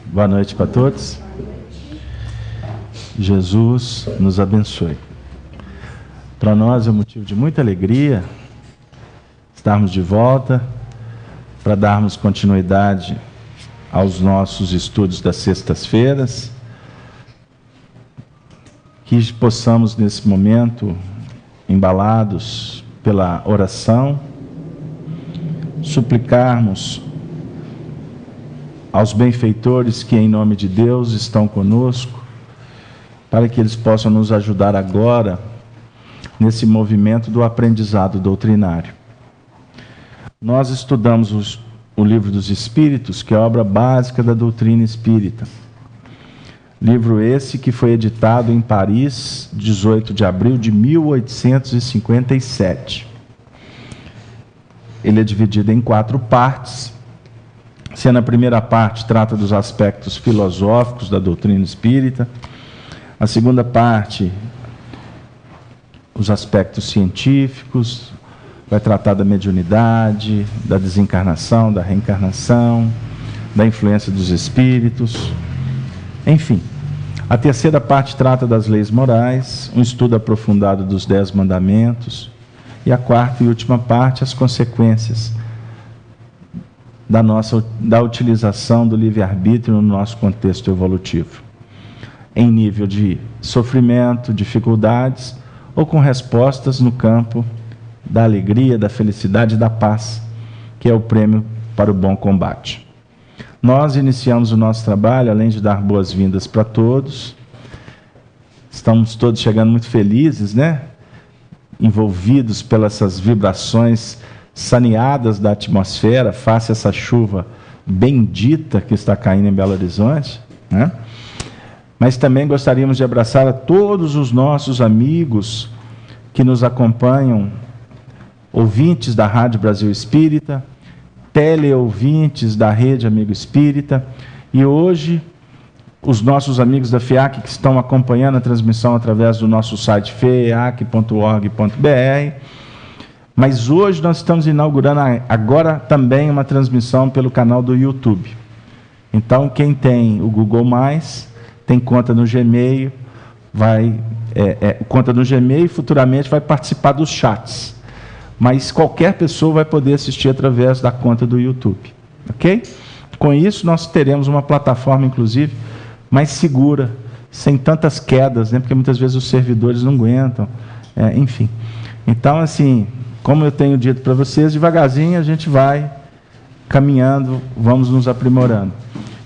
Boa noite para todos. Jesus nos abençoe. Para nós é um motivo de muita alegria estarmos de volta para darmos continuidade aos nossos estudos das sextas-feiras. Que possamos nesse momento, embalados pela oração, suplicarmos aos benfeitores que em nome de Deus estão conosco, para que eles possam nos ajudar agora nesse movimento do aprendizado doutrinário. Nós estudamos o Livro dos Espíritos, que é a obra básica da doutrina espírita. Livro esse que foi editado em Paris, 18 de abril de 1857. Ele é dividido em 4 partes, sendo a primeira parte trata dos aspectos filosóficos da doutrina espírita, a segunda parte, os aspectos científicos, vai tratar da mediunidade, da desencarnação, da reencarnação, da influência dos espíritos, enfim. A terceira parte trata das leis morais, um estudo aprofundado dos 10 mandamentos, e a quarta e última parte, as consequências da utilização do livre-arbítrio no nosso contexto evolutivo, em nível de sofrimento, dificuldades, ou com respostas no campo da alegria, da felicidade e da paz, que é o prêmio para o bom combate. Nós iniciamos o nosso trabalho, além de dar boas-vindas para todos, estamos todos chegando muito felizes, né? Envolvidos pelas essas vibrações saneadas da atmosfera, face a essa chuva bendita que está caindo em Belo Horizonte, né? Mas também gostaríamos de abraçar a todos os nossos amigos que nos acompanham, ouvintes da Rádio Brasil Espírita, teleouvintes da Rede Amigo Espírita, e hoje os nossos amigos da FEAC que estão acompanhando a transmissão através do nosso site feac.org.br. Mas hoje nós estamos inaugurando agora também uma transmissão pelo canal do YouTube. Então, quem tem o Google+, tem conta no Gmail, conta no Gmail e futuramente vai participar dos chats. Mas qualquer pessoa vai poder assistir através da conta do YouTube. Ok? Com isso, nós teremos uma plataforma, inclusive, mais segura, sem tantas quedas, né? Porque muitas vezes os servidores não aguentam. Enfim. Então, assim, como eu tenho dito para vocês, devagarzinho a gente vai caminhando, vamos nos aprimorando.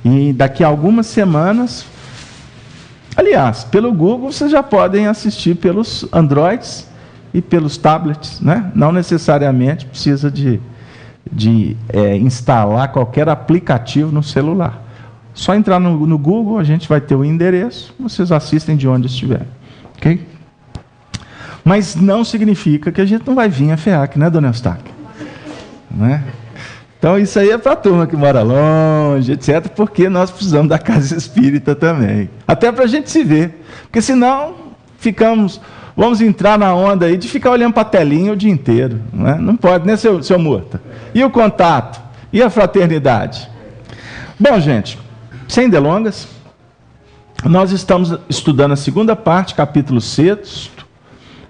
E daqui a algumas semanas, aliás, pelo Google, vocês já podem assistir pelos Androids e pelos tablets, né? Não necessariamente precisa de instalar qualquer aplicativo no celular. Só entrar no Google, a gente vai ter o endereço, vocês assistem de onde estiverem. Ok? Mas não significa que a gente não vai vir a FEAC, né, dona Eustáquia? Né? Então, isso aí é para a turma que mora longe, etc., porque nós precisamos da casa espírita também. Até para a gente se ver. Porque senão, vamos entrar na onda aí de ficar olhando para a telinha o dia inteiro. Né? Não pode, né, seu Murta? E o contato? E a fraternidade? Bom, gente, sem delongas, nós estamos estudando a segunda parte, capítulo 6,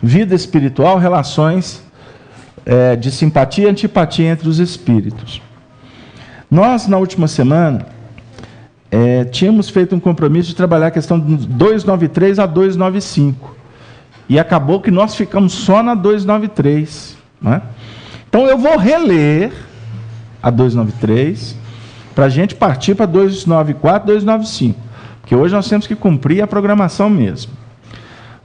Vida espiritual, relações de simpatia e antipatia entre os espíritos. Nós, na última semana, tínhamos feito um compromisso de trabalhar a questão de 293 a 295. E acabou que nós ficamos só na 293. Né? Então, eu vou reler a 293 para a gente partir para 294, 295. Porque hoje nós temos que cumprir a programação mesmo.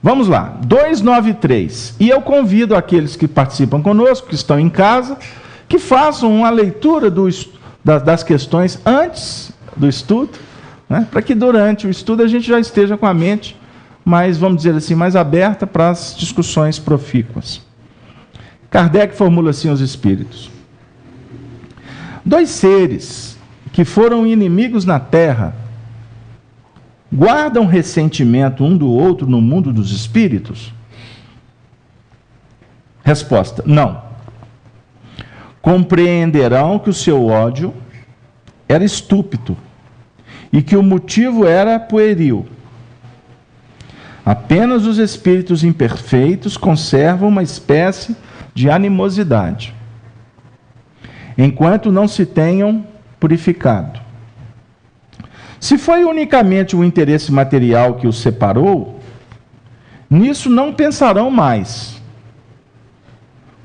Vamos lá, 293. E eu convido aqueles que participam conosco, que estão em casa, que façam uma leitura das questões antes do estudo, né? Para que durante o estudo a gente já esteja com a mente mais, vamos dizer assim, mais aberta para as discussões profícuas. Kardec formula assim os espíritos. 2 seres que foram inimigos na Terra guardam ressentimento um do outro no mundo dos espíritos? Resposta: não. Compreenderão que o seu ódio era estúpido e que o motivo era pueril. Apenas os espíritos imperfeitos conservam uma espécie de animosidade, enquanto não se tenham purificado. Se foi unicamente o interesse material que os separou, nisso não pensarão mais,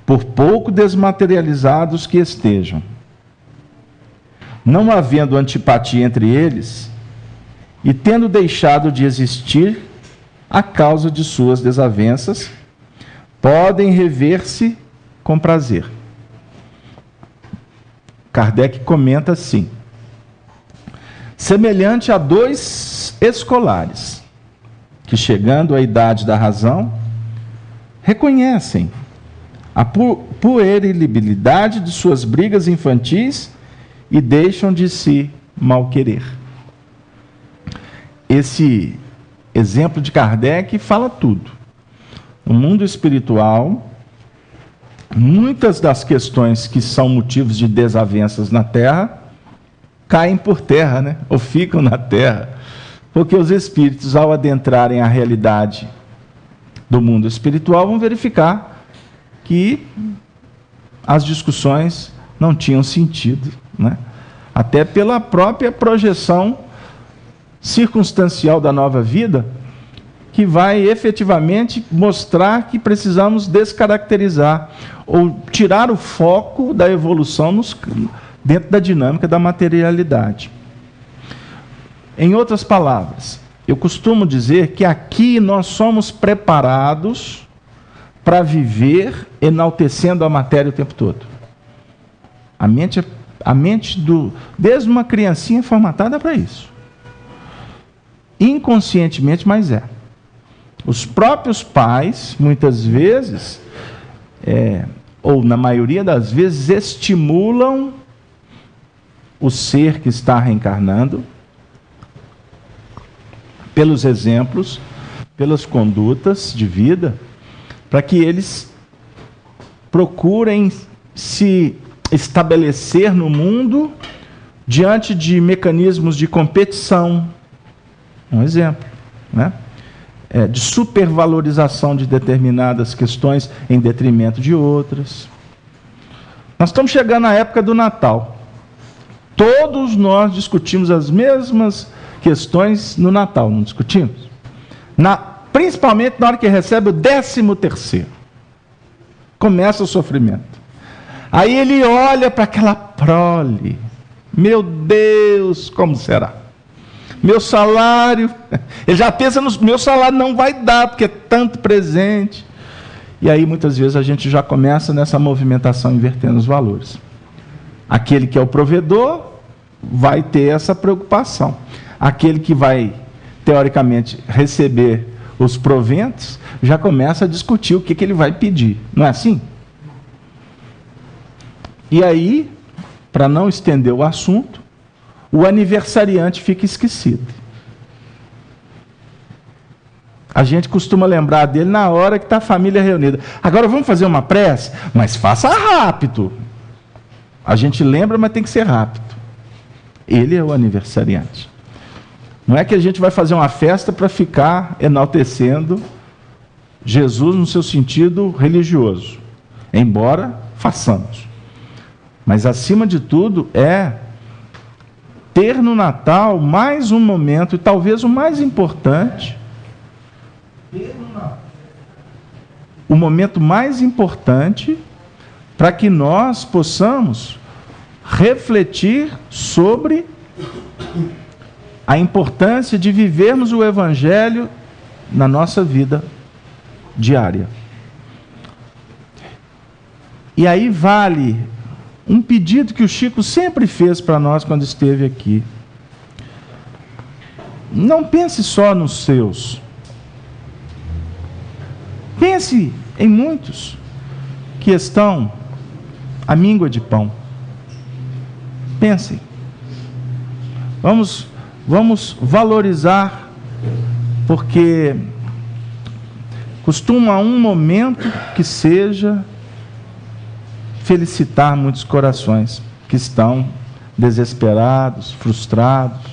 por pouco desmaterializados que estejam. Não havendo antipatia entre eles, e tendo deixado de existir a causa de suas desavenças, podem rever-se com prazer. Kardec comenta assim: semelhante a dois escolares, que chegando à idade da razão, reconhecem a puerilidade de suas brigas infantis e deixam de se malquerer. Esse exemplo de Kardec fala tudo. No mundo espiritual, muitas das questões que são motivos de desavenças na Terra caem por terra, né? Ou ficam na Terra, porque os espíritos, ao adentrarem a realidade do mundo espiritual, vão verificar que as discussões não tinham sentido, né? Até pela própria projeção circunstancial da nova vida, que vai efetivamente mostrar que precisamos descaracterizar ou tirar o foco da evolução dentro da dinâmica da materialidade. Em outras palavras, eu costumo dizer que aqui nós somos preparados para viver enaltecendo a matéria o tempo todo. A mente desde uma criancinha é formatada para isso. Inconscientemente, mas é. Os próprios pais, muitas vezes, ou na maioria das vezes, estimulam o ser que está reencarnando, pelos exemplos, pelas condutas de vida, para que eles procurem se estabelecer no mundo diante de mecanismos de competição, um exemplo, né? De supervalorização de determinadas questões em detrimento de outras. Nós estamos chegando à época do Natal. Todos nós discutimos as mesmas questões no Natal, não discutimos? Principalmente na hora que recebe o 13º. Começa o sofrimento. Aí ele olha para aquela prole. Meu Deus, como será? Meu salário, ele já pensa no meu salário não vai dar, porque é tanto presente. E aí muitas vezes a gente já começa nessa movimentação invertendo os valores. Aquele que é o provedor vai ter essa preocupação. Aquele que vai, teoricamente, receber os proventos, já começa a discutir o que ele vai pedir. Não é assim? E aí, para não estender o assunto, o aniversariante fica esquecido. A gente costuma lembrar dele na hora que está a família reunida. Agora vamos fazer uma prece? Mas faça rápido. A gente lembra, mas tem que ser rápido. Ele é o aniversariante. Não é que a gente vai fazer uma festa para ficar enaltecendo Jesus no seu sentido religioso. Embora façamos. Mas, acima de tudo, é ter no Natal mais um momento, e talvez o mais importante, o momento mais importante para que nós possamos refletir sobre a importância de vivermos o Evangelho na nossa vida diária. E aí vale um pedido que o Chico sempre fez para nós quando esteve aqui. Não pense só nos seus. Pense em muitos que estão à míngua de pão. Pensem. Vamos valorizar, porque costuma um momento que seja felicitar muitos corações que estão desesperados, frustrados,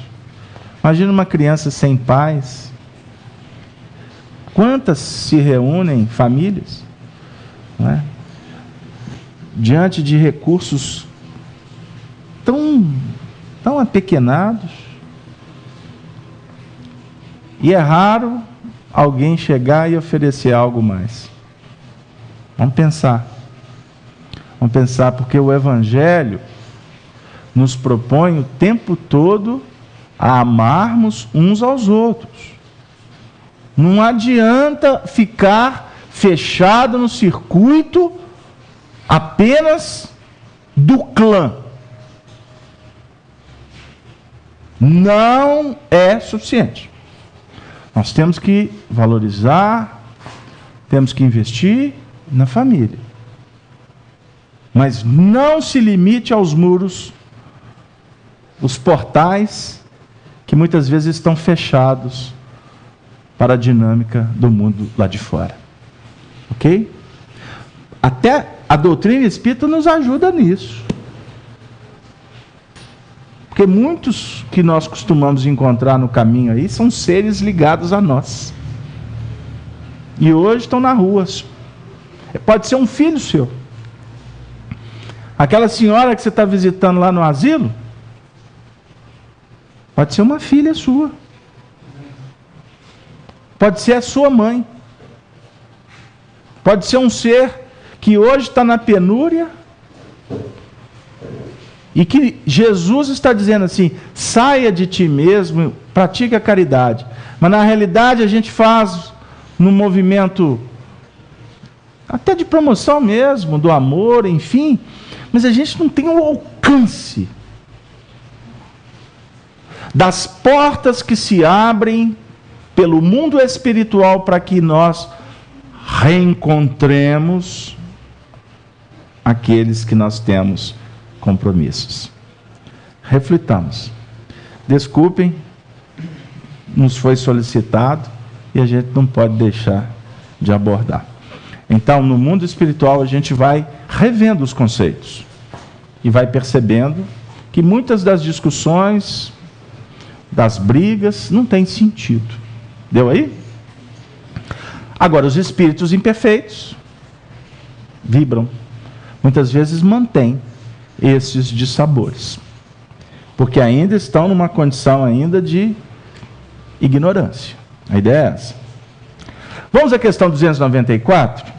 Imagina uma criança sem pais. Quantas se reúnem famílias, não é? Diante de recursos tão apequenados, e é raro alguém chegar e oferecer algo mais. Vamos pensar, porque o Evangelho nos propõe o tempo todo a amarmos uns aos outros. Não adianta ficar fechado no circuito apenas do clã. Não é suficiente. Nós temos que valorizar, temos que investir na família. Mas não se limite aos muros, os portais que muitas vezes estão fechados para a dinâmica do mundo lá de fora. Ok? Até a doutrina espírita nos ajuda nisso. Porque muitos que nós costumamos encontrar no caminho aí são seres ligados a nós. E hoje estão na rua. Pode ser um filho seu. Aquela senhora que você está visitando lá no asilo, pode ser uma filha sua. Pode ser a sua mãe. Pode ser um ser que hoje está na penúria e que Jesus está dizendo assim: saia de ti mesmo, pratique a caridade. Mas na realidade a gente faz num movimento até de promoção mesmo, do amor, enfim, mas a gente não tem o alcance das portas que se abrem pelo mundo espiritual para que nós reencontremos aqueles que nós temos compromissos. Reflitamos. Desculpem, nos foi solicitado e a gente não pode deixar de abordar. Então, no mundo espiritual, a gente vai revendo os conceitos e vai percebendo que muitas das discussões, das brigas, não tem sentido. Deu aí? Agora, os espíritos imperfeitos vibram. Muitas vezes mantêm esses dissabores, porque ainda estão numa condição ainda de ignorância. A ideia é essa. Vamos à questão 294.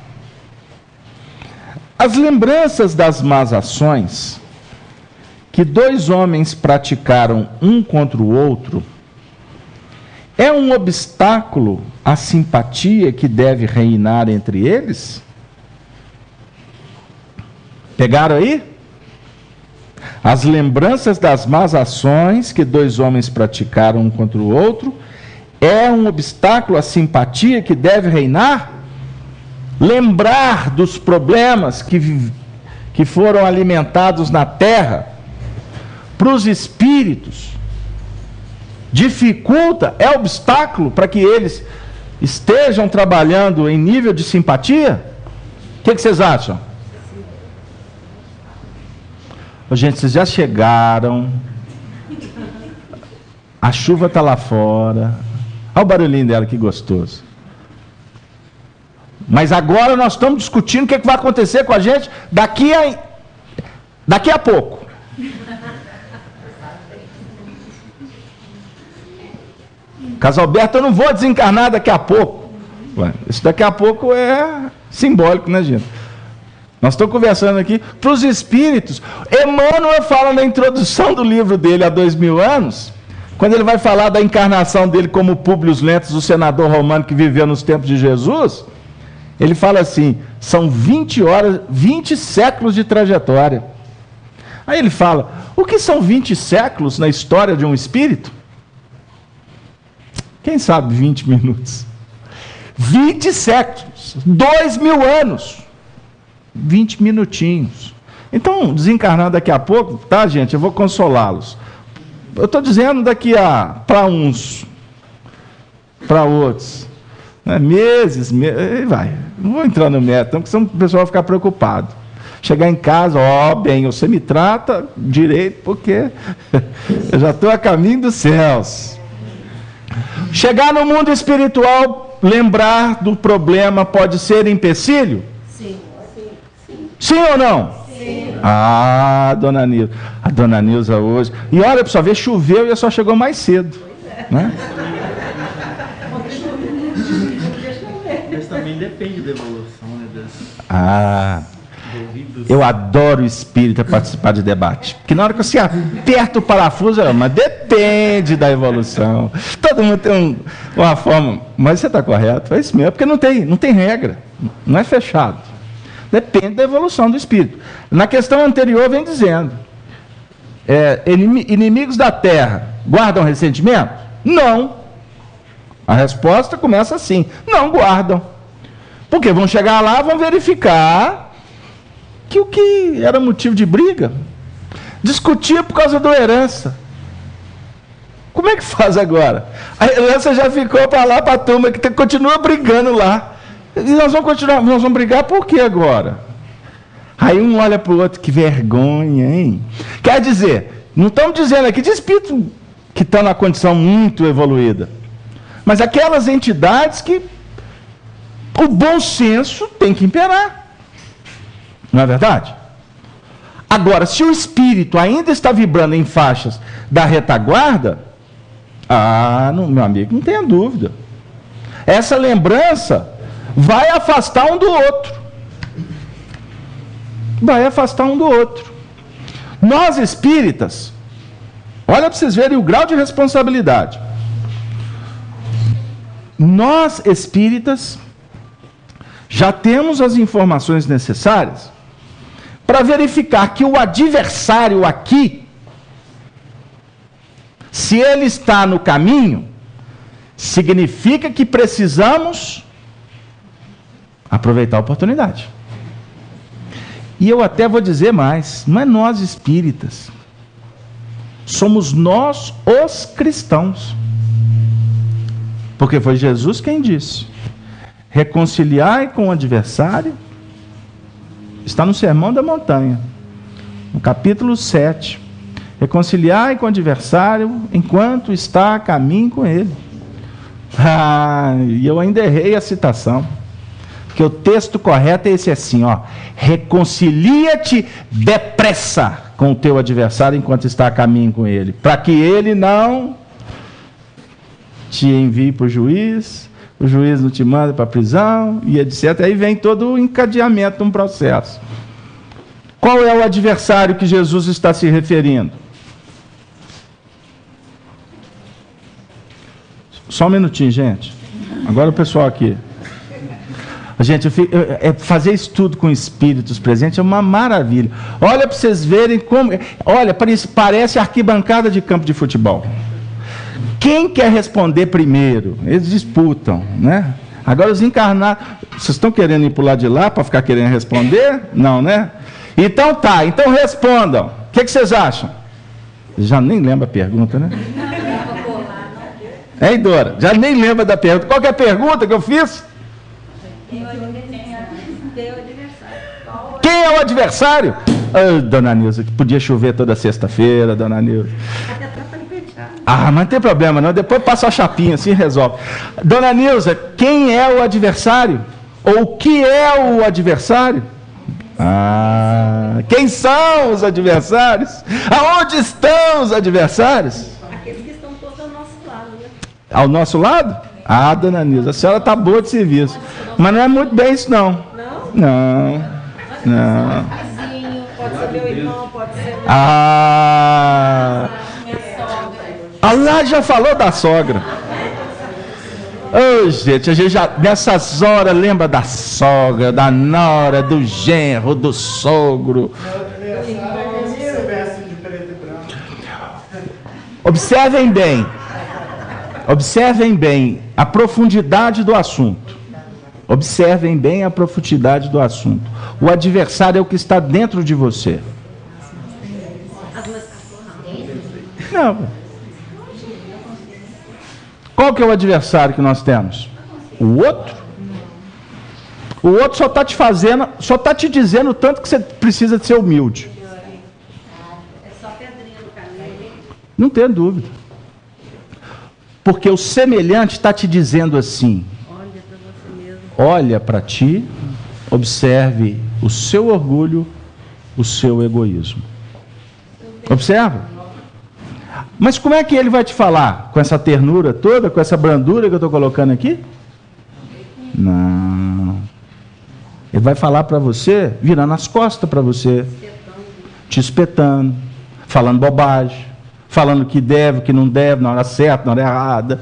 As lembranças das más ações que dois homens praticaram um contra o outro é um obstáculo à simpatia que deve reinar entre eles? Pegaram aí? As lembranças das más ações que dois homens praticaram um contra o outro é um obstáculo à simpatia que deve reinar? Lembrar dos problemas que foram alimentados na terra para os espíritos dificulta, é obstáculo para que eles estejam trabalhando em nível de simpatia? O que vocês acham? Gente, vocês já chegaram, a chuva está lá fora, olha o barulhinho dela, que gostoso. Mas agora nós estamos discutindo o que vai acontecer com a gente daqui a pouco. Casalberto, eu não vou desencarnar daqui a pouco. Isso daqui a pouco é simbólico, né, gente? Nós estamos conversando aqui para os espíritos. Emmanuel fala na introdução do livro dele há 2000 anos, quando ele vai falar da encarnação dele como Públio Lentulus, o senador romano que viveu nos tempos de Jesus. Ele fala assim: são 20 horas, 20 séculos de trajetória. Aí ele fala: o que são 20 séculos na história de um espírito? Quem sabe 20 minutos? 20 séculos, 2000 anos, 20 minutinhos. Então, desencarnar daqui a pouco, tá, gente? Eu vou consolá-los. Eu estou dizendo daqui a, para uns, para outros, né? Meses, vai. Não vou entrar no método, porque senão o pessoal vai ficar preocupado. Chegar em casa, bem, você me trata direito, porque eu já estou a caminho dos céus. Chegar no mundo espiritual, lembrar do problema pode ser empecilho? Sim. Sim ou não? Sim. Ah, dona Nilza. A dona Nilza hoje. E olha, para só ver, choveu e ela só chegou mais cedo. Né? Mas também depende da evolução, né? Eu adoro o espírita participar de debate. Porque na hora que você aperta o parafuso, mas depende da evolução. Todo mundo tem uma forma. Mas você está correto, é isso mesmo, porque não tem regra. Não é fechado. Depende da evolução do espírito. Na questão anterior vem dizendo: inimigos da terra guardam ressentimento? Não. A resposta começa assim: não guardam. Porque vão chegar lá, vão verificar que o que era motivo de briga, discutia por causa da herança. Como é que faz agora? A herança já ficou para lá, para a turma que continua brigando lá. E nós vamos brigar por quê agora? Aí um olha para o outro, que vergonha, hein? Quer dizer, não estamos dizendo aqui de espírito que estão na condição muito evoluída, mas aquelas entidades que o bom senso tem que imperar. Não é verdade? Agora, se o espírito ainda está vibrando em faixas da retaguarda, meu amigo, não tenha dúvida. Essa lembrança vai afastar um do outro. Vai afastar um do outro. Nós espíritas, olha para vocês verem o grau de responsabilidade. Nós espíritas já temos as informações necessárias para verificar que o adversário aqui, se ele está no caminho, significa que precisamos aproveitar a oportunidade. E eu até vou dizer mais, não é nós espíritas, somos nós os cristãos. Porque foi Jesus quem disse: reconciliai com o adversário. Está no Sermão da Montanha, no capítulo 7. Reconciliai com o adversário enquanto está a caminho com ele. E eu ainda errei a citação. Porque o texto correto é esse assim, ó: reconcilia-te depressa com o teu adversário enquanto está a caminho com ele, para que ele não te envie para o juiz não te manda para a prisão, e etc. Aí vem todo o encadeamento de um processo. Qual é o adversário que Jesus está se referindo? Só um minutinho, gente. Agora o pessoal aqui. Gente, fazer estudo com espíritos presentes é uma maravilha. Olha para vocês verem como... Olha, parece arquibancada de campo de futebol. Quem quer responder primeiro? Eles disputam, né? Agora os encarnados... Vocês estão querendo ir para o lado de lá para ficar querendo responder? Não, né? Então tá, então respondam. O que vocês acham? Já nem lembra a pergunta, né? Hein, Dora? Já nem lembra da pergunta. Qual que é a pergunta que eu fiz? Quem é o adversário? Dona Nilza, que podia chover toda sexta-feira, Dona Nilza. Mas não tem problema não, depois passa a chapinha assim e resolve. Dona Nilza, quem é o adversário? Ou o que é o adversário? Quem são os adversários? Aonde estão os adversários? Aqueles que estão todos ao nosso lado, né? Ao nosso lado? Dona Nilza, a senhora está boa de serviço. Mas não é muito bem isso não. Não? Não. Pode ser meu irmão, pode ser... Allah já falou da sogra. Gente, a gente já nessas horas lembra da sogra, da nora, do genro, do sogro. Observem bem a profundidade do assunto. Observem bem a profundidade do assunto. O adversário é o que está dentro de você. Não. Qual que é o adversário que nós temos? O outro. O outro só está te fazendo, só está te dizendo o tanto que você precisa de ser humilde. É só pedrinha no caminho. Não tem dúvida. Porque o semelhante está te dizendo assim: Olha para você mesmo. olha para ti, observe o seu orgulho, o seu egoísmo. Observa. Mas como é que ele vai te falar? Com essa ternura toda, com essa brandura que eu estou colocando aqui? Não. Ele vai falar para você, virando as costas para você, te espetando, falando bobagem, falando o que deve, o que não deve, na hora certa, na hora errada.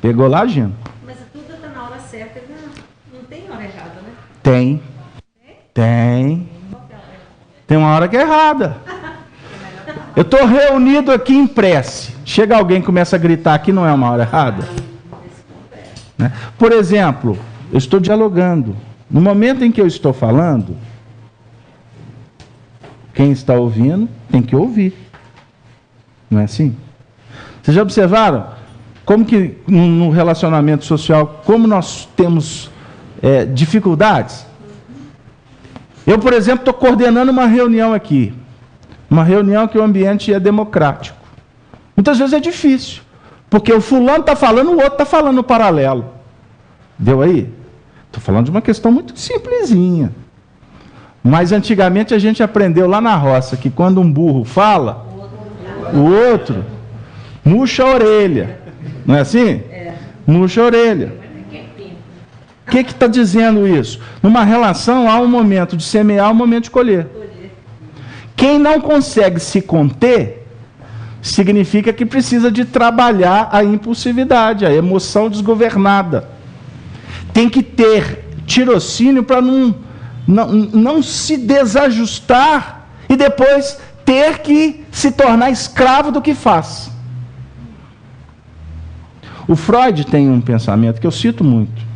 Pegou lá, Gino? Mas tudo está na hora certa, não tem hora errada, né? Tem. Tem. Tem uma hora que é errada. Eu estou reunido aqui em prece. Chega alguém e começa a gritar aqui, não é uma hora errada? Né? Por exemplo, eu estou dialogando. No momento em que eu estou falando, quem está ouvindo tem que ouvir. Não é assim? Vocês já observaram como que no relacionamento social, como nós temos dificuldades? Eu, por exemplo, estou coordenando uma reunião aqui. Uma reunião que o ambiente é democrático. Muitas vezes é difícil, porque o fulano está falando, o outro está falando no paralelo. Deu aí? Estou falando de uma questão muito simplesinha. Mas antigamente a gente aprendeu lá na roça que quando um burro fala, o outro murcha a orelha. Não é assim? Murcha a orelha. O que está dizendo isso? Numa relação há um momento de semear e um momento de colher. Quem não consegue se conter, significa que precisa de trabalhar a impulsividade, a emoção desgovernada. Tem que ter tirocínio para não se desajustar e depois ter que se tornar escravo do que faz. O Freud tem um pensamento que eu cito muito.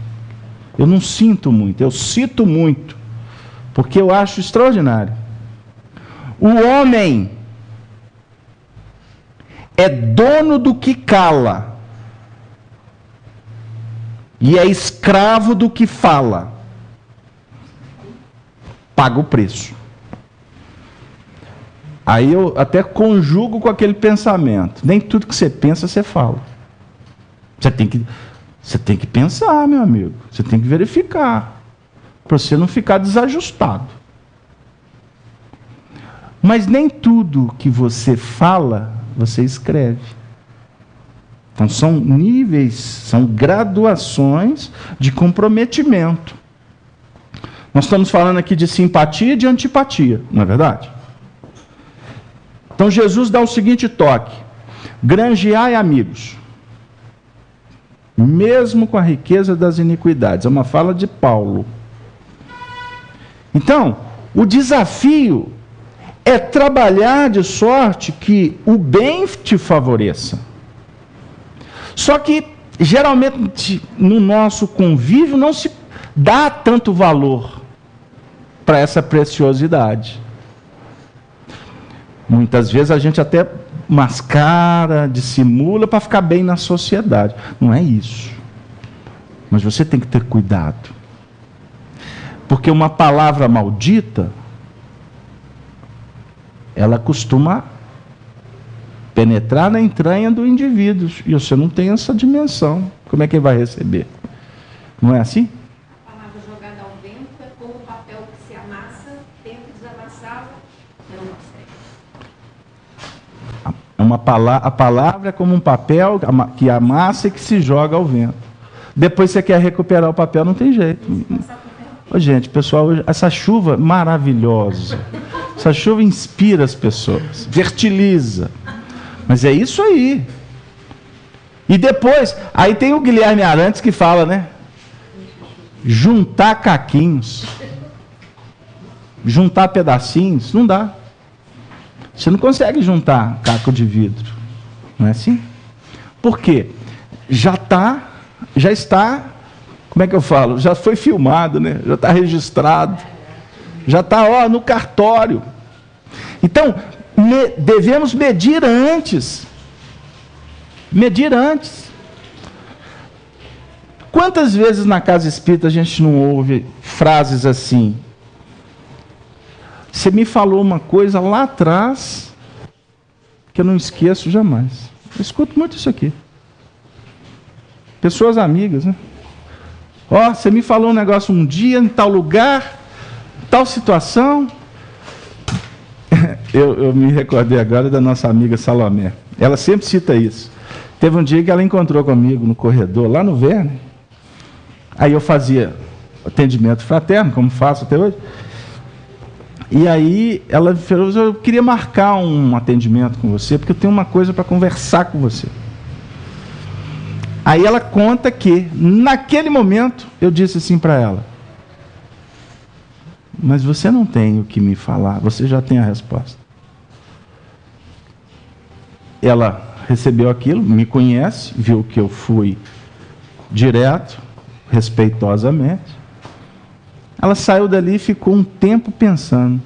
Eu não sinto muito, eu cito muito, porque eu acho extraordinário. O homem é dono do que cala e é escravo do que fala. Paga o preço. Aí eu até conjugo com aquele pensamento. Nem tudo que você pensa, você fala. Você tem que pensar, meu amigo. Você tem que verificar, para você não ficar desajustado. Mas nem tudo que você fala, você escreve. Então são níveis, são graduações de comprometimento. Nós estamos falando aqui de simpatia e de antipatia, não é verdade? Então Jesus dá o seguinte toque: granjeai amigos, mesmo com a riqueza das iniquidades. É uma fala de Paulo. Então, o desafio é trabalhar de sorte que o bem te favoreça. Só que, geralmente, no nosso convívio, não se dá tanto valor para essa preciosidade. Muitas vezes a gente até mascara, dissimula para ficar bem na sociedade. Não é isso. Mas você tem que ter cuidado. Porque uma palavra maldita, ela costuma penetrar na entranha do indivíduo. E você não tem essa dimensão. Como é que ele vai receber? Não é assim? A palavra jogada ao vento é como o papel que se amassa, tenta desamassá-lo, não consegue. A palavra é como um papel que amassa e que se joga ao vento. Depois você quer recuperar o papel, não tem jeito. Ô, gente, pessoal, essa chuva maravilhosa. Essa chuva inspira as pessoas, fertiliza. Mas é isso aí. E depois, aí tem o Guilherme Arantes que fala, né? Juntar caquinhos. Juntar pedacinhos, não dá. Você não consegue juntar caco de vidro. Não é assim? Por quê? Já está, como é que eu falo? Já foi filmado, né? Já está registrado. Já está, no cartório. Então, devemos medir antes. Medir antes. Quantas vezes na casa espírita a gente não ouve frases assim? Você me falou uma coisa lá atrás que eu não esqueço jamais. Eu escuto muito isso aqui. Pessoas amigas, né? Ó, você me falou um negócio um dia, em tal lugar, tal situação. Eu me recordei agora da nossa amiga Salomé. Ela sempre cita isso. Teve um dia que ela encontrou comigo no corredor, lá no Verne. Aí eu fazia atendimento fraterno, como faço até hoje. E aí ela falou, eu queria marcar um atendimento com você, porque eu tenho uma coisa para conversar com você. Aí ela conta que, naquele momento, eu disse assim para ela, mas você não tem o que me falar, você já tem a resposta. Ela recebeu aquilo, me conhece, viu que eu fui direto, respeitosamente. Ela saiu dali e ficou um tempo pensando.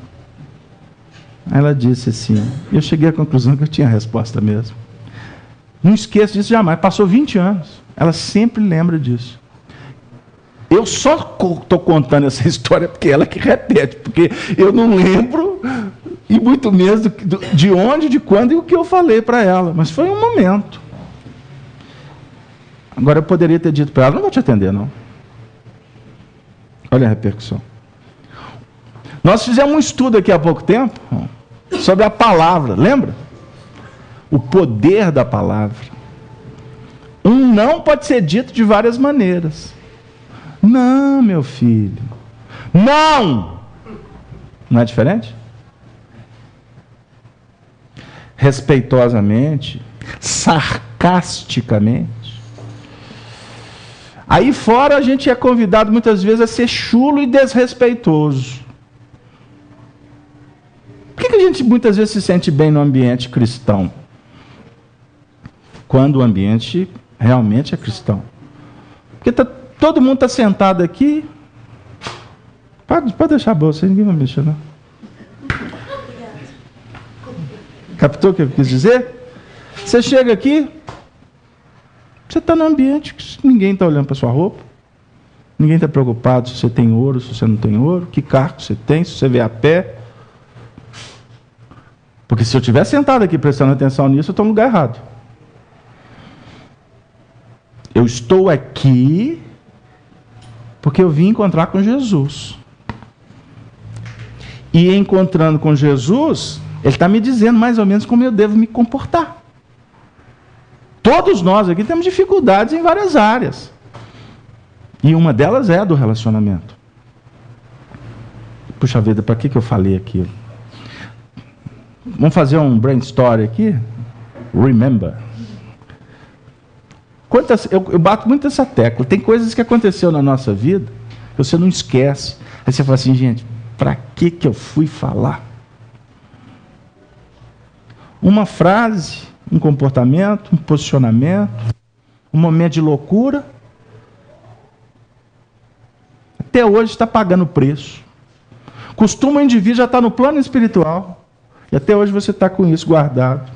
Aí ela disse assim, eu cheguei à conclusão que eu tinha a resposta mesmo. Não esqueço disso jamais, passou 20 anos. Ela sempre lembra disso. Eu só estou contando essa história porque ela que repete, porque eu não lembro, e muito menos de onde, de quando e o que eu falei para ela. Mas foi um momento. Agora eu poderia ter dito para ela, não vou te atender não. Olha a repercussão. Nós fizemos um estudo aqui há pouco tempo sobre a palavra, lembra? O poder da palavra. Um não pode ser dito de várias maneiras. Não, meu filho. Não! Não é diferente? Respeitosamente, sarcasticamente. Aí fora a gente é convidado muitas vezes a ser chulo e desrespeitoso. Por que a gente muitas vezes se sente bem no ambiente cristão? Quando o ambiente realmente é cristão. Porque todo mundo está sentado aqui. Pode deixar a bolsa, ninguém vai mexer, não. Captou o que eu quis dizer? Você chega aqui, você está num ambiente que ninguém está olhando para sua roupa, ninguém está preocupado se você tem ouro, se você não tem ouro, que carro você tem, se você vê a pé. Porque se eu estiver sentado aqui prestando atenção nisso, eu estou no lugar errado. Eu estou aqui porque eu vim encontrar com Jesus. E encontrando com Jesus, Ele está me dizendo mais ou menos como eu devo me comportar. Todos nós aqui temos dificuldades em várias áreas. E uma delas é a do relacionamento. Puxa vida, para que eu falei aquilo? Vamos fazer um brainstorm aqui? Remember. Eu bato muito essa tecla. Tem coisas que aconteceu na nossa vida que você não esquece. Aí você fala assim, gente, para que eu fui falar? Uma frase, um comportamento, um posicionamento, um momento de loucura, até hoje está pagando preço. Costuma o indivíduo já estar no plano espiritual, e até hoje você está com isso guardado.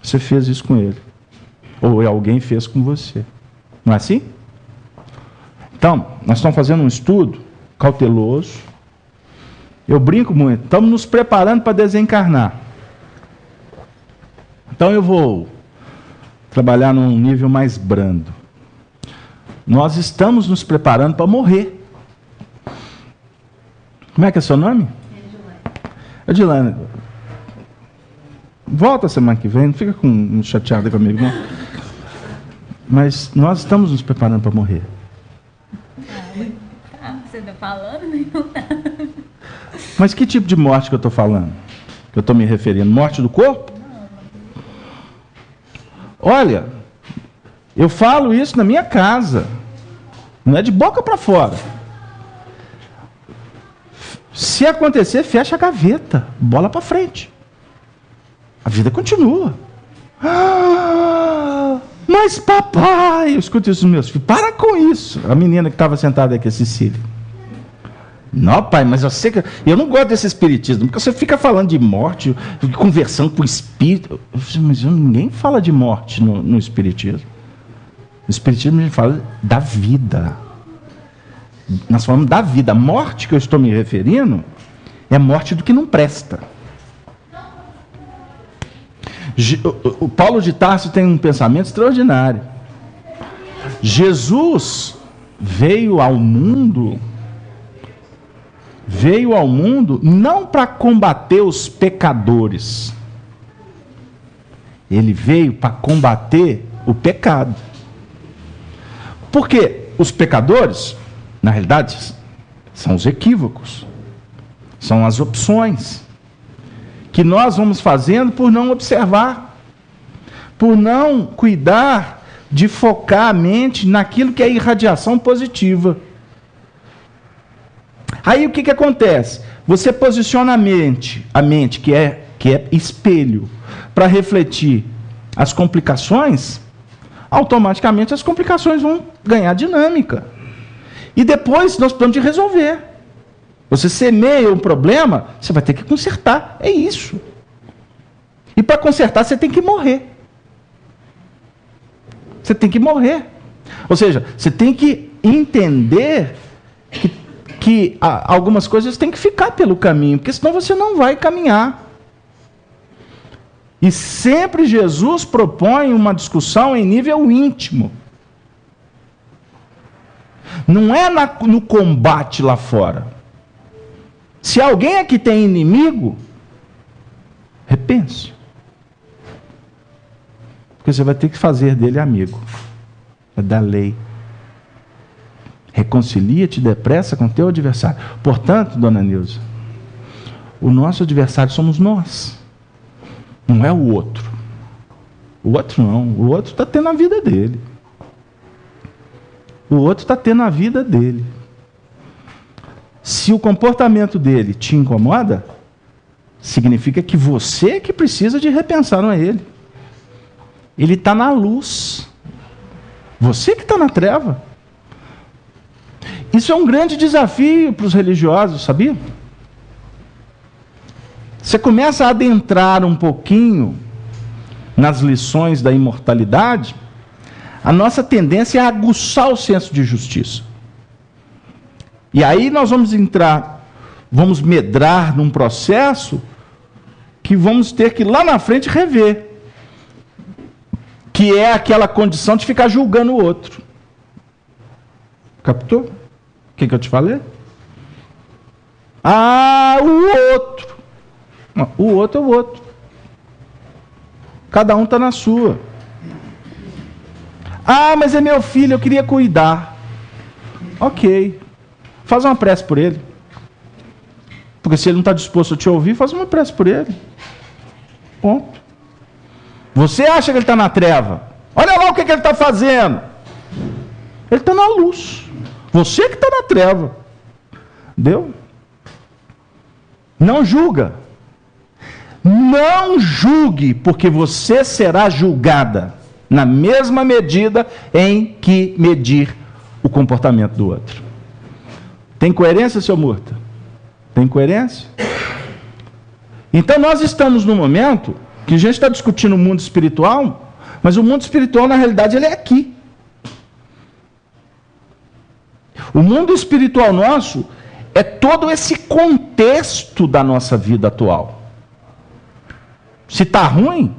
Você fez isso com ele, ou alguém fez com você. Não é assim? Então, nós estamos fazendo um estudo cauteloso. Eu brinco muito, estamos nos preparando para desencarnar. Então eu vou trabalhar num nível mais brando. Nós estamos nos preparando para morrer. Como é que é seu nome? Edilane. Volta semana que vem, não fica chateada comigo, não. Mas nós estamos nos preparando para morrer. Você está falando, né? Mas que tipo de morte que eu estou falando? Que eu estou me referindo? Morte do corpo? Olha, eu falo isso na minha casa. Não é de boca para fora. Se acontecer, fecha a gaveta. Bola para frente. A vida continua. Ah, mas papai... Eu escuto isso dos meus filhos. Para com isso. A menina que estava sentada aqui, a Cecília. Não, pai, mas eu não gosto desse espiritismo, porque você fica falando de morte, conversando com o espírito. Mas ninguém fala de morte no espiritismo. No espiritismo a gente fala da vida. Nós falamos da vida. A morte que eu estou me referindo é a morte do que não presta. O Paulo de Tarso tem um pensamento extraordinário. Jesus veio ao mundo não para combater os pecadores. Ele veio para combater o pecado. Porque os pecadores, na realidade, são os equívocos, são as opções que nós vamos fazendo por não observar, por não cuidar de focar a mente naquilo que é irradiação positiva. Aí o que acontece? Você posiciona a mente que é espelho, para refletir as complicações, automaticamente as complicações vão ganhar dinâmica. E depois nós precisamos de resolver. Você semeia um problema, você vai ter que consertar. É isso. E para consertar, você tem que morrer. Você tem que morrer. Ou seja, você tem que entender que algumas coisas têm que ficar pelo caminho, porque senão você não vai caminhar. E sempre Jesus propõe uma discussão em nível íntimo. Não é no combate lá fora. Se alguém aqui tem inimigo, repense. Porque você vai ter que fazer dele amigo. É da lei. Reconcilia-te depressa com teu adversário. Portanto, dona Nilza, o nosso adversário somos nós. Não é o outro. O outro não. O outro está tendo a vida dele. O outro está tendo a vida dele. Se o comportamento dele te incomoda, significa que você que precisa de repensar, não é ele. Ele está na luz. Você que está na treva. Isso é um grande desafio para os religiosos, sabia? Você começa a adentrar um pouquinho nas lições da imortalidade, a nossa tendência é aguçar o senso de justiça. E aí nós vamos medrar num processo que vamos ter que lá na frente rever. Que é aquela condição de ficar julgando o outro. Captou? O que eu te falei? Ah, o outro. O outro é o outro. Cada um está na sua. Ah, mas é meu filho, eu queria cuidar. Ok. Faz uma prece por ele. Porque se ele não está disposto a te ouvir, faz uma prece por ele. Ponto. Você acha que ele está na treva? Olha lá o que ele está fazendo. Ele está na luz. Você que está na treva. Deu? Não julga. Não julgue, porque você será julgada na mesma medida em que medir o comportamento do outro. Tem coerência, seu Murta? Tem coerência? Então nós estamos no momento que a gente está discutindo o mundo espiritual, mas o mundo espiritual, na realidade, ele é aqui. O mundo espiritual nosso é todo esse contexto da nossa vida atual. Se está ruim,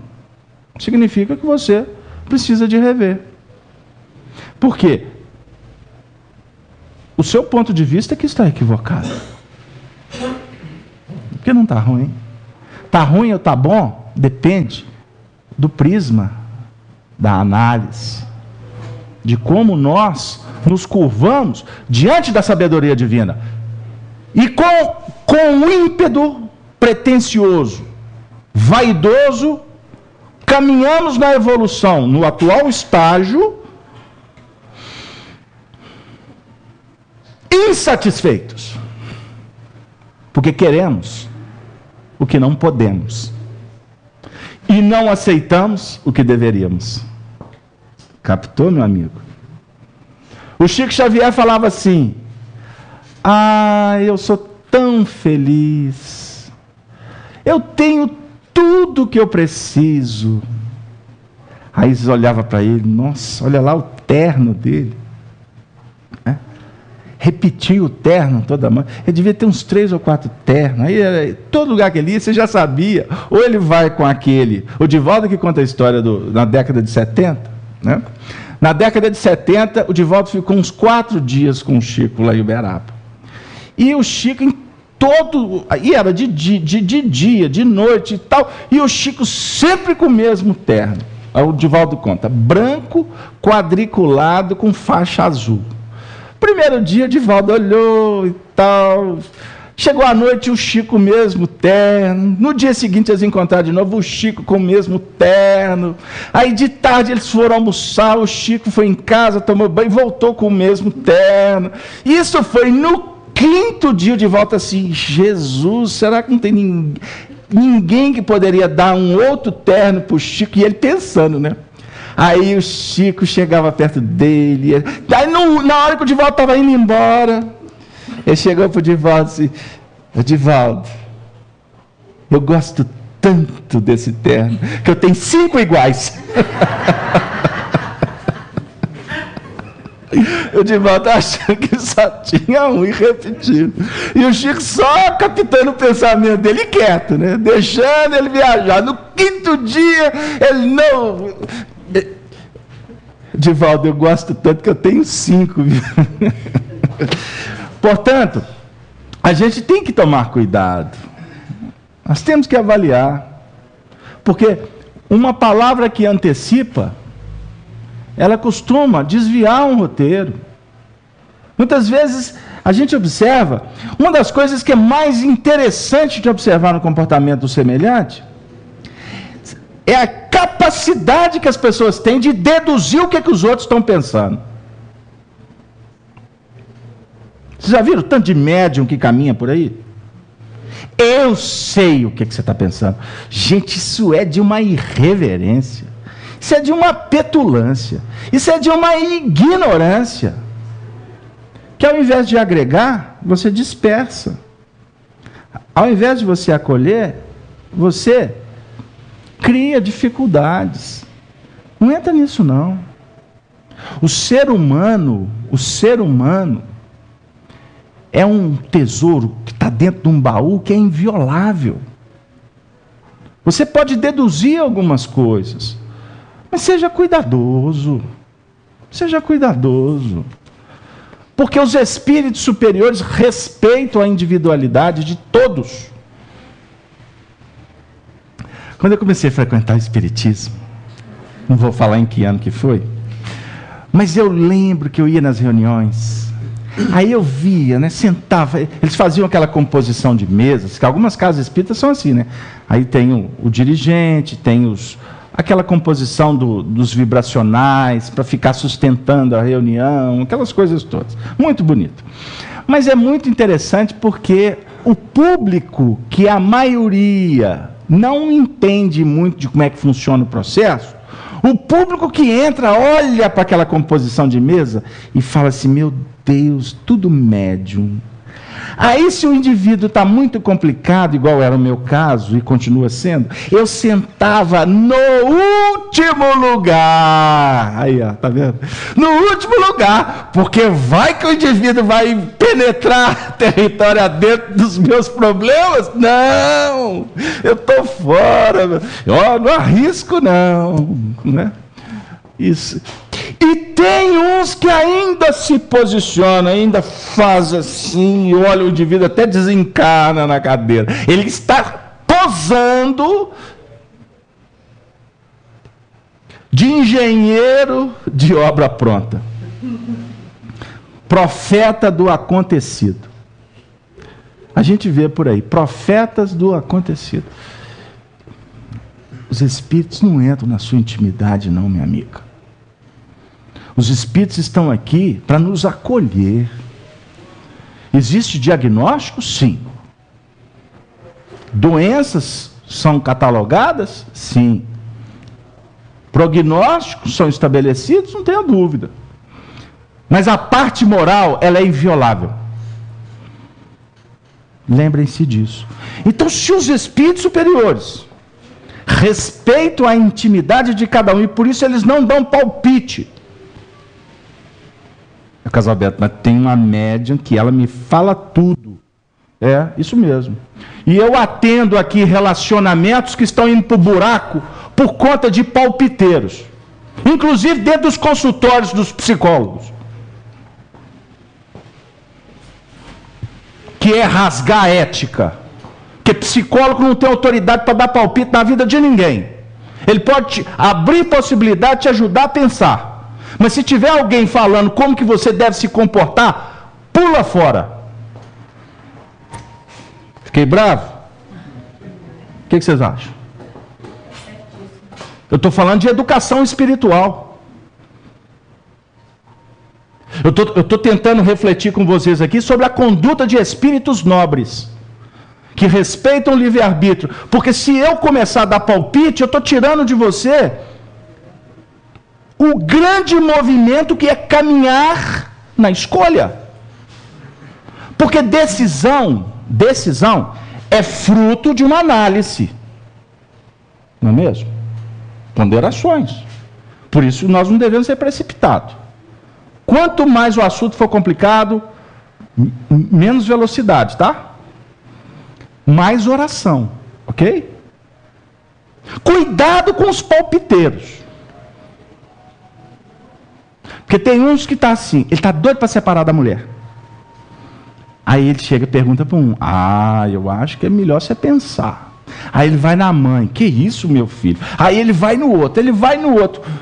significa que você precisa de rever. Por quê? O seu ponto de vista é que está equivocado. Porque não está ruim. Está ruim ou está bom? Depende do prisma da análise, de como nós nos curvamos diante da sabedoria divina. E com um ímpeto pretensioso, vaidoso, caminhamos na evolução, no atual estágio, insatisfeitos, porque queremos o que não podemos e não aceitamos o que deveríamos. Captou, meu amigo? O Chico Xavier falava assim: ah, eu sou tão feliz, eu tenho tudo que eu preciso. Aí eles olhavam para ele, nossa, olha lá o terno dele, né? repetia o terno toda manhã. Ele devia ter uns 3 ou 4 ternos. Aí, todo lugar que ele ia, você já sabia. Ou ele vai com aquele... O Divaldo que conta a história na década de 70, né? Na década de 70, o Divaldo ficou uns 4 dias com o Chico lá em Uberaba. E o Chico, e era de dia, de noite e tal, e o Chico sempre com o mesmo terno. O Divaldo conta, branco, quadriculado, com faixa azul. Primeiro dia, o Divaldo olhou e tal. Chegou à noite, o Chico mesmo terno. No dia seguinte, eles encontraram de novo o Chico com o mesmo terno. Aí, de tarde, eles foram almoçar. O Chico foi em casa, tomou banho e voltou com o mesmo terno. Isso foi no 5º dia de volta assim. Jesus, será que não tem ninguém que poderia dar um outro terno para o Chico? E ele pensando, né? Aí o Chico chegava perto dele. Aí, na hora que o Divaldo estava indo embora, ele chegou para o Divaldo assim: Divaldo, eu gosto tanto desse terno que eu tenho 5 iguais. O Divaldo achando que só tinha um e repetindo. E o Chico só captando o pensamento dele quieto, né? Deixando ele viajar. No 5º dia, ele não... Divaldo, eu gosto tanto que eu tenho 5. Portanto, a gente tem que tomar cuidado. Nós temos que avaliar. Porque uma palavra que antecipa, ela costuma desviar um roteiro. Muitas vezes a gente observa, uma das coisas que é mais interessante de observar no comportamento do semelhante é a capacidade que as pessoas têm de deduzir o que os outros estão pensando. Vocês já viram tanto de médium que caminha por aí? Eu sei o que você está pensando. Gente, isso é de uma irreverência. Isso é de uma petulância. Isso é de uma ignorância. Que ao invés de agregar, você dispersa. Ao invés de você acolher, você cria dificuldades. Não entra nisso, não. O ser humano é um tesouro que está dentro de um baú que é inviolável. Você pode deduzir algumas coisas, mas seja cuidadoso. Seja cuidadoso. Porque os espíritos superiores respeitam a individualidade de todos. Quando eu comecei a frequentar o espiritismo, não vou falar em que ano que foi, mas eu lembro que eu ia nas reuniões, aí eu via, né, sentava, eles faziam aquela composição de mesas, que algumas casas espíritas são assim, né? Aí tem o dirigente, tem aquela composição dos vibracionais, para ficar sustentando a reunião, aquelas coisas todas. Muito bonito. Mas é muito interessante porque o público, que a maioria não entende muito de como é que funciona o processo, o público que entra, olha para aquela composição de mesa e fala assim: meu Deus, tudo médium. Aí, se o indivíduo está muito complicado, igual era o meu caso, e continua sendo, eu sentava no último lugar. Aí, ó, tá vendo? No último lugar, porque vai que o indivíduo vai penetrar território adentro dos meus problemas? Não, eu estou fora, ó, não arrisco não, né? Isso. E tem uns que ainda se posicionam, ainda faz assim, e olha, o indivíduo até desencarna na cadeira. Ele está posando de engenheiro de obra pronta. Profeta do acontecido. A gente vê por aí, profetas do acontecido. Os espíritos não entram na sua intimidade, não, minha amiga. Os espíritos estão aqui para nos acolher. Existe diagnóstico? Sim. Doenças são catalogadas? Sim. Prognósticos são estabelecidos? Não tenha dúvida. Mas a parte moral, ela é inviolável. Lembrem-se disso. Então, se os espíritos superiores respeitam a intimidade de cada um, e por isso eles não dão palpite. Casalberto, mas tem uma médium que ela me fala tudo. É, isso mesmo. E eu atendo aqui relacionamentos que estão indo para o buraco por conta de palpiteiros. Inclusive dentro dos consultórios dos psicólogos. Que é rasgar a ética. Porque psicólogo não tem autoridade para dar palpite na vida de ninguém. Ele pode abrir possibilidade de te ajudar a pensar. Mas se tiver alguém falando como que você deve se comportar, pula fora. Fiquei bravo? O que vocês acham? Eu estou falando de educação espiritual. Eu estou tentando refletir com vocês aqui sobre a conduta de espíritos nobres, que respeitam o livre-arbítrio. Porque se eu começar a dar palpite, eu estou tirando de você o grande movimento que é caminhar na escolha. Porque decisão é fruto de uma análise. Não é mesmo? Ponderações. Por isso nós não devemos ser precipitados. Quanto mais o assunto for complicado, menos velocidade, tá? Mais oração, ok? Cuidado com os palpiteiros. Porque tem uns que tá assim, ele está doido para separar da mulher. Aí ele chega e pergunta para um, eu acho que é melhor você pensar. Aí ele vai na mãe, que isso, meu filho? Aí ele vai no outro.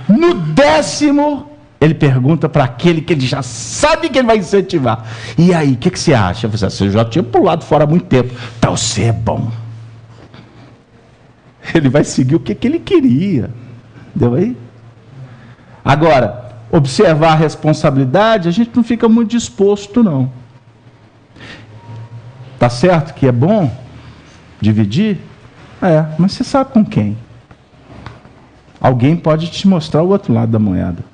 No 10º, ele pergunta para aquele que ele já sabe que ele vai incentivar. E aí, o que você acha? Você já tinha pulado fora há muito tempo. Então você é bom. Ele vai seguir o que ele queria. Deu aí? Agora, observar a responsabilidade, a gente não fica muito disposto, não. Tá certo que é bom dividir? Mas você sabe com quem? Alguém pode te mostrar o outro lado da moeda.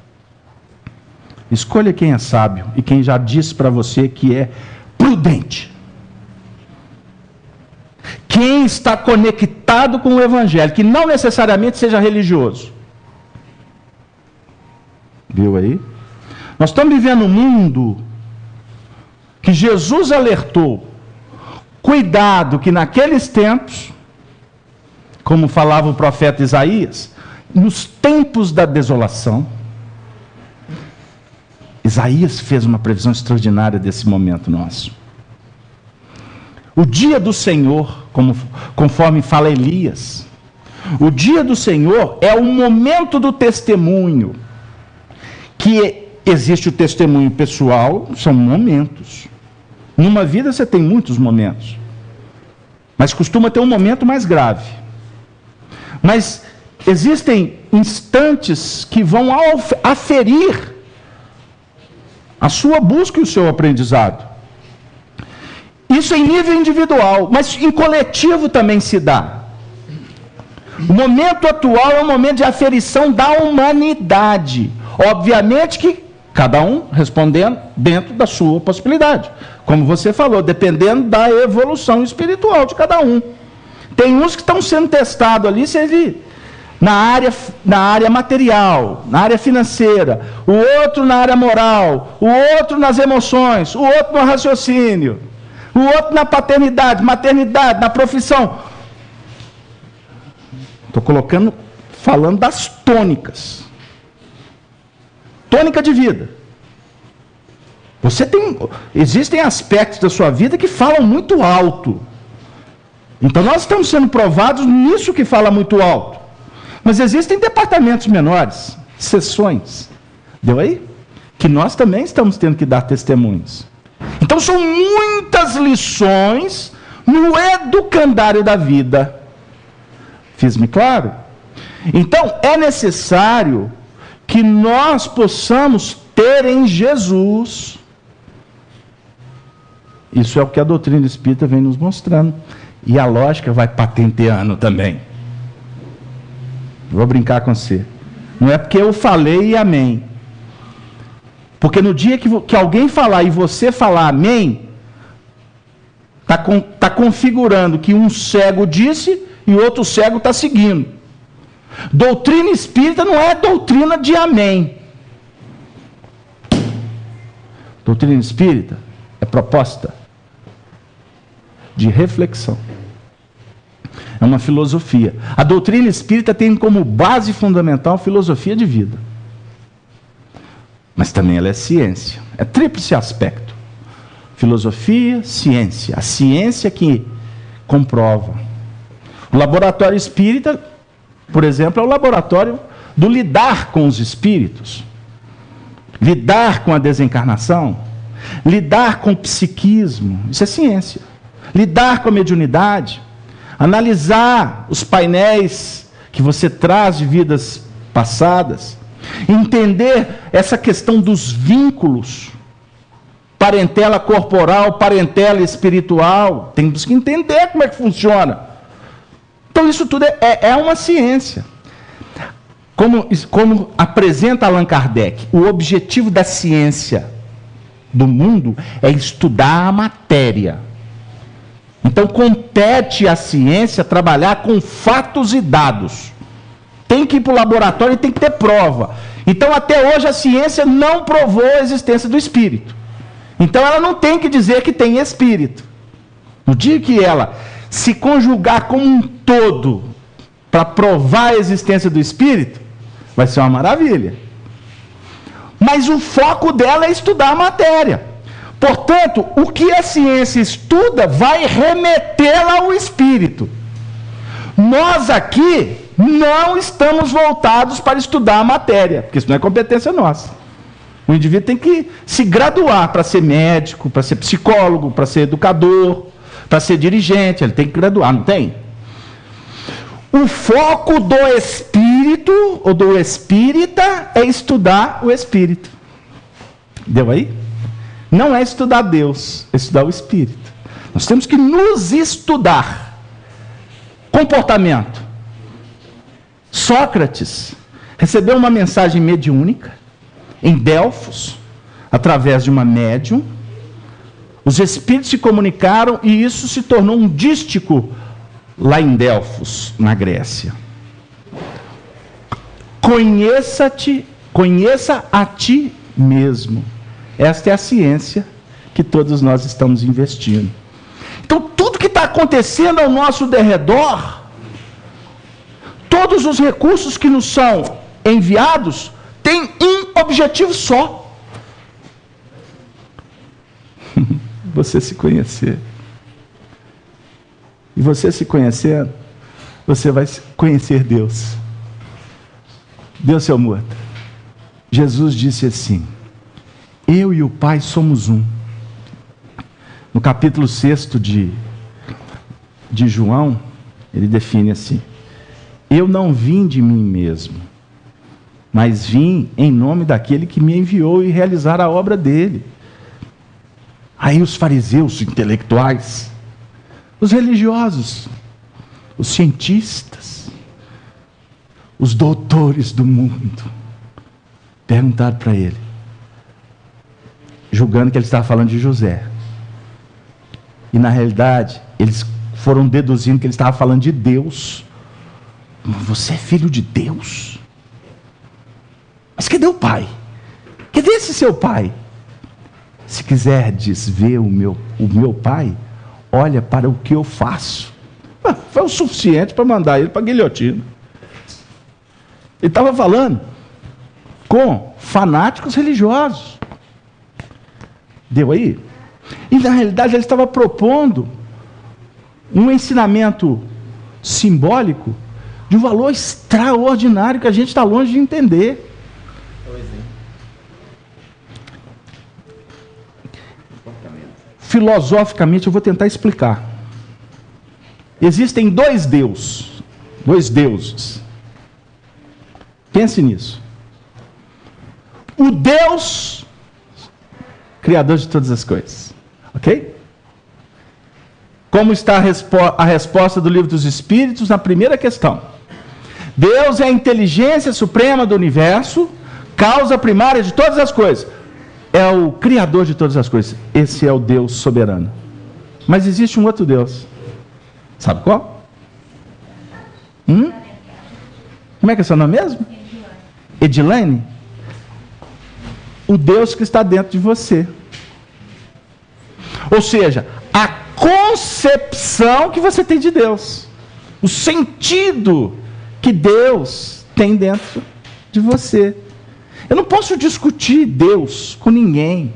Escolha quem é sábio e quem já disse para você que é prudente. Quem está conectado com o Evangelho, que não necessariamente seja religioso. Viu aí? Nós estamos vivendo um mundo que Jesus alertou. Cuidado que naqueles tempos, como falava o profeta Isaías, nos tempos da desolação, Isaías fez uma previsão extraordinária desse momento nosso. O dia do Senhor, conforme fala Elias, o dia do Senhor é o momento do testemunho. Que existe o testemunho pessoal, são momentos. Numa vida você tem muitos momentos, mas costuma ter um momento mais grave. Mas existem instantes que vão aferir a sua busca e o seu aprendizado. Isso em nível individual, mas em coletivo também se dá. O momento atual é um momento de aferição da humanidade. Obviamente que cada um respondendo dentro da sua possibilidade. Como você falou, dependendo da evolução espiritual de cada um. Tem uns que estão sendo testados ali, na área material, na área financeira, o outro na área moral, o outro nas emoções, o outro no raciocínio, o outro na paternidade, maternidade, na profissão. Estou falando das tônicas. Tônica de vida. Existem aspectos da sua vida que falam muito alto. Então nós estamos sendo provados nisso que fala muito alto. Mas existem departamentos menores, sessões. Deu aí? Que nós também estamos tendo que dar testemunhos. Então são muitas lições no educandário da vida. Fiz-me claro? Então é necessário que nós possamos ter em Jesus. Isso é o que a doutrina espírita vem nos mostrando. E a lógica vai patenteando também. Vou brincar com você. Não é porque eu falei e amém. Porque no dia que alguém falar e você falar amém, está configurando que um cego disse e outro cego está seguindo. Doutrina espírita não é doutrina de amém. Doutrina espírita é proposta de reflexão. É uma filosofia. A doutrina espírita tem como base fundamental a filosofia de vida. Mas também ela é ciência. É tríplice aspecto. Filosofia, ciência. A ciência que comprova. O laboratório espírita, por exemplo, é o laboratório do lidar com os espíritos. Lidar com a desencarnação. Lidar com o psiquismo. Isso é ciência. Lidar com a mediunidade. Analisar os painéis que você traz de vidas passadas. Entender essa questão dos vínculos. Parentela corporal, parentela espiritual. Temos que entender como é que funciona. Então isso tudo é uma ciência. Como apresenta Allan Kardec, o objetivo da ciência do mundo é estudar a matéria. Então compete à ciência trabalhar com fatos e dados. Tem que ir para o laboratório e tem que ter prova. Então até hoje a ciência não provou a existência do espírito. Então ela não tem que dizer que tem espírito. No dia que ela se conjugar como um todo para provar a existência do espírito, vai ser uma maravilha. Mas o foco dela é estudar a matéria. Portanto, o que a ciência estuda vai remetê-la ao espírito. Nós aqui não estamos voltados para estudar a matéria, porque isso não é competência nossa. O indivíduo tem que se graduar para ser médico, para ser psicólogo, para ser educador, para ser dirigente. Ele tem que graduar, não tem? O foco do espírito, ou do espírita, é estudar o espírito. Deu aí? Não é estudar Deus, é estudar o espírito. Nós temos que nos estudar. Comportamento. Sócrates recebeu uma mensagem mediúnica em Delfos, através de uma médium. Os espíritos se comunicaram e isso se tornou um dístico lá em Delfos, na Grécia. Conheça a ti mesmo. Esta é a ciência que todos nós estamos investindo. Então, tudo que está acontecendo ao nosso derredor, todos os recursos que nos são enviados, têm um objetivo só: você se conhecer. E você se conhecendo, você vai conhecer Deus. Deus, seu morto. Jesus disse assim: eu e o Pai somos um. No capítulo 6 de João, ele define assim: eu não vim de mim mesmo, mas vim em nome daquele que me enviou e realizar a obra dele. Aí os fariseus, os intelectuais, os religiosos, os cientistas, os doutores do mundo, perguntaram para ele, julgando que ele estava falando de José. E na realidade, eles foram deduzindo que ele estava falando de Deus. Você é filho de Deus? Mas cadê o pai? Cadê esse seu pai? Se quiserdes ver o meu pai, olha para o que eu faço. Foi o suficiente para mandar ele para a guilhotina. Ele estava falando com fanáticos religiosos. Deu aí? E na realidade ele estava propondo um ensinamento simbólico de um valor extraordinário que a gente está longe de entender. Filosoficamente eu vou tentar explicar. Existem dois deuses. Pense nisso. O Deus criador de todas as coisas. Ok? Como está a resposta do Livro dos Espíritos na primeira questão? Deus é a inteligência suprema do universo, causa primária de todas as coisas. É o criador de todas as coisas. Esse é o Deus soberano. Mas existe um outro Deus. Sabe qual? Como é que é seu nome mesmo? Edilene. O Deus que está dentro de você. Ou seja, a concepção que você tem de Deus. O sentido que Deus tem dentro de você. Eu não posso discutir Deus com ninguém.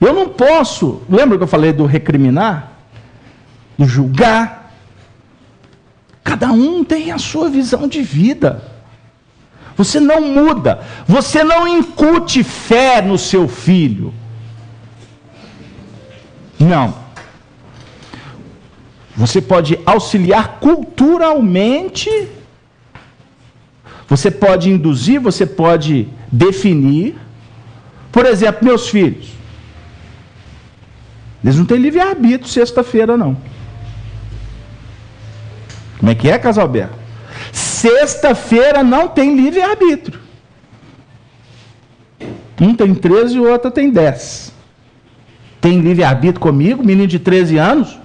Eu não posso, lembra que eu falei do recriminar? Do julgar? Cada um tem a sua visão de vida. Você não muda, você não incute fé no seu filho. Não. Você pode auxiliar culturalmente, você pode induzir, você pode definir. Por exemplo, meus filhos, eles não têm livre-arbítrio sexta-feira, não. Como é que é, Casalberto? Sexta-feira não tem livre-arbítrio. Um tem 13 e o outro tem 10. Tem livre-arbítrio comigo, menino de 13 anos?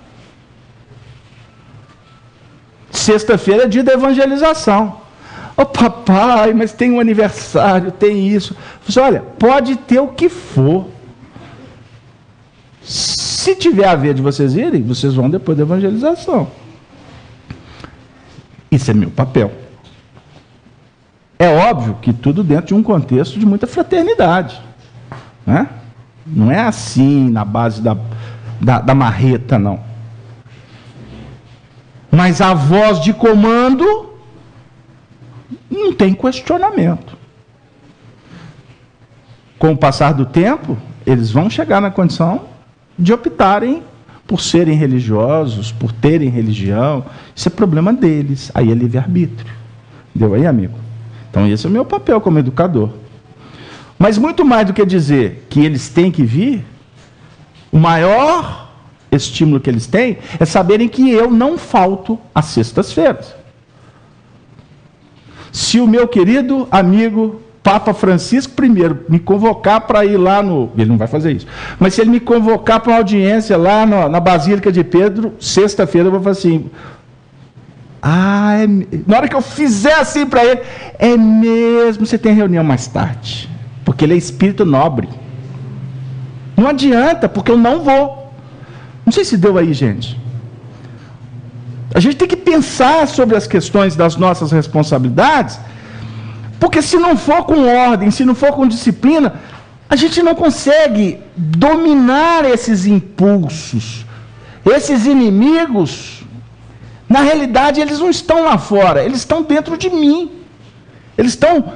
Sexta-feira é dia da evangelização. Ô papai, mas tem um aniversário, tem isso. Você, olha, pode ter o que for. Se tiver a ver de vocês irem, vocês vão depois da evangelização. Isso é meu papel. É óbvio que tudo dentro de um contexto de muita fraternidade. Né? Não é assim, na base da marreta, não. Mas a voz de comando não tem questionamento. Com o passar do tempo, eles vão chegar na condição de optarem por serem religiosos, por terem religião. Isso é problema deles. Aí é livre-arbítrio. Deu aí, amigo? Então esse é o meu papel como educador. Mas muito mais do que dizer que eles têm que vir, o maior estímulo que eles têm é saberem que eu não falto às sextas-feiras. Se o meu querido amigo Papa Francisco primeiro me convocar para ir lá no... Ele não vai fazer isso. Mas se ele me convocar para uma audiência lá na Basílica de Pedro, sexta-feira eu vou falar assim... Na hora que eu fizer assim para ele, é mesmo, você tem reunião mais tarde. Porque ele é espírito nobre. Não adianta, porque eu não vou. Não sei se deu aí, gente. A gente tem que pensar sobre as questões das nossas responsabilidades, porque se não for com ordem, se não for com disciplina, a gente não consegue dominar esses impulsos. Esses inimigos, na realidade, eles não estão lá fora, eles estão dentro de mim. Eles estão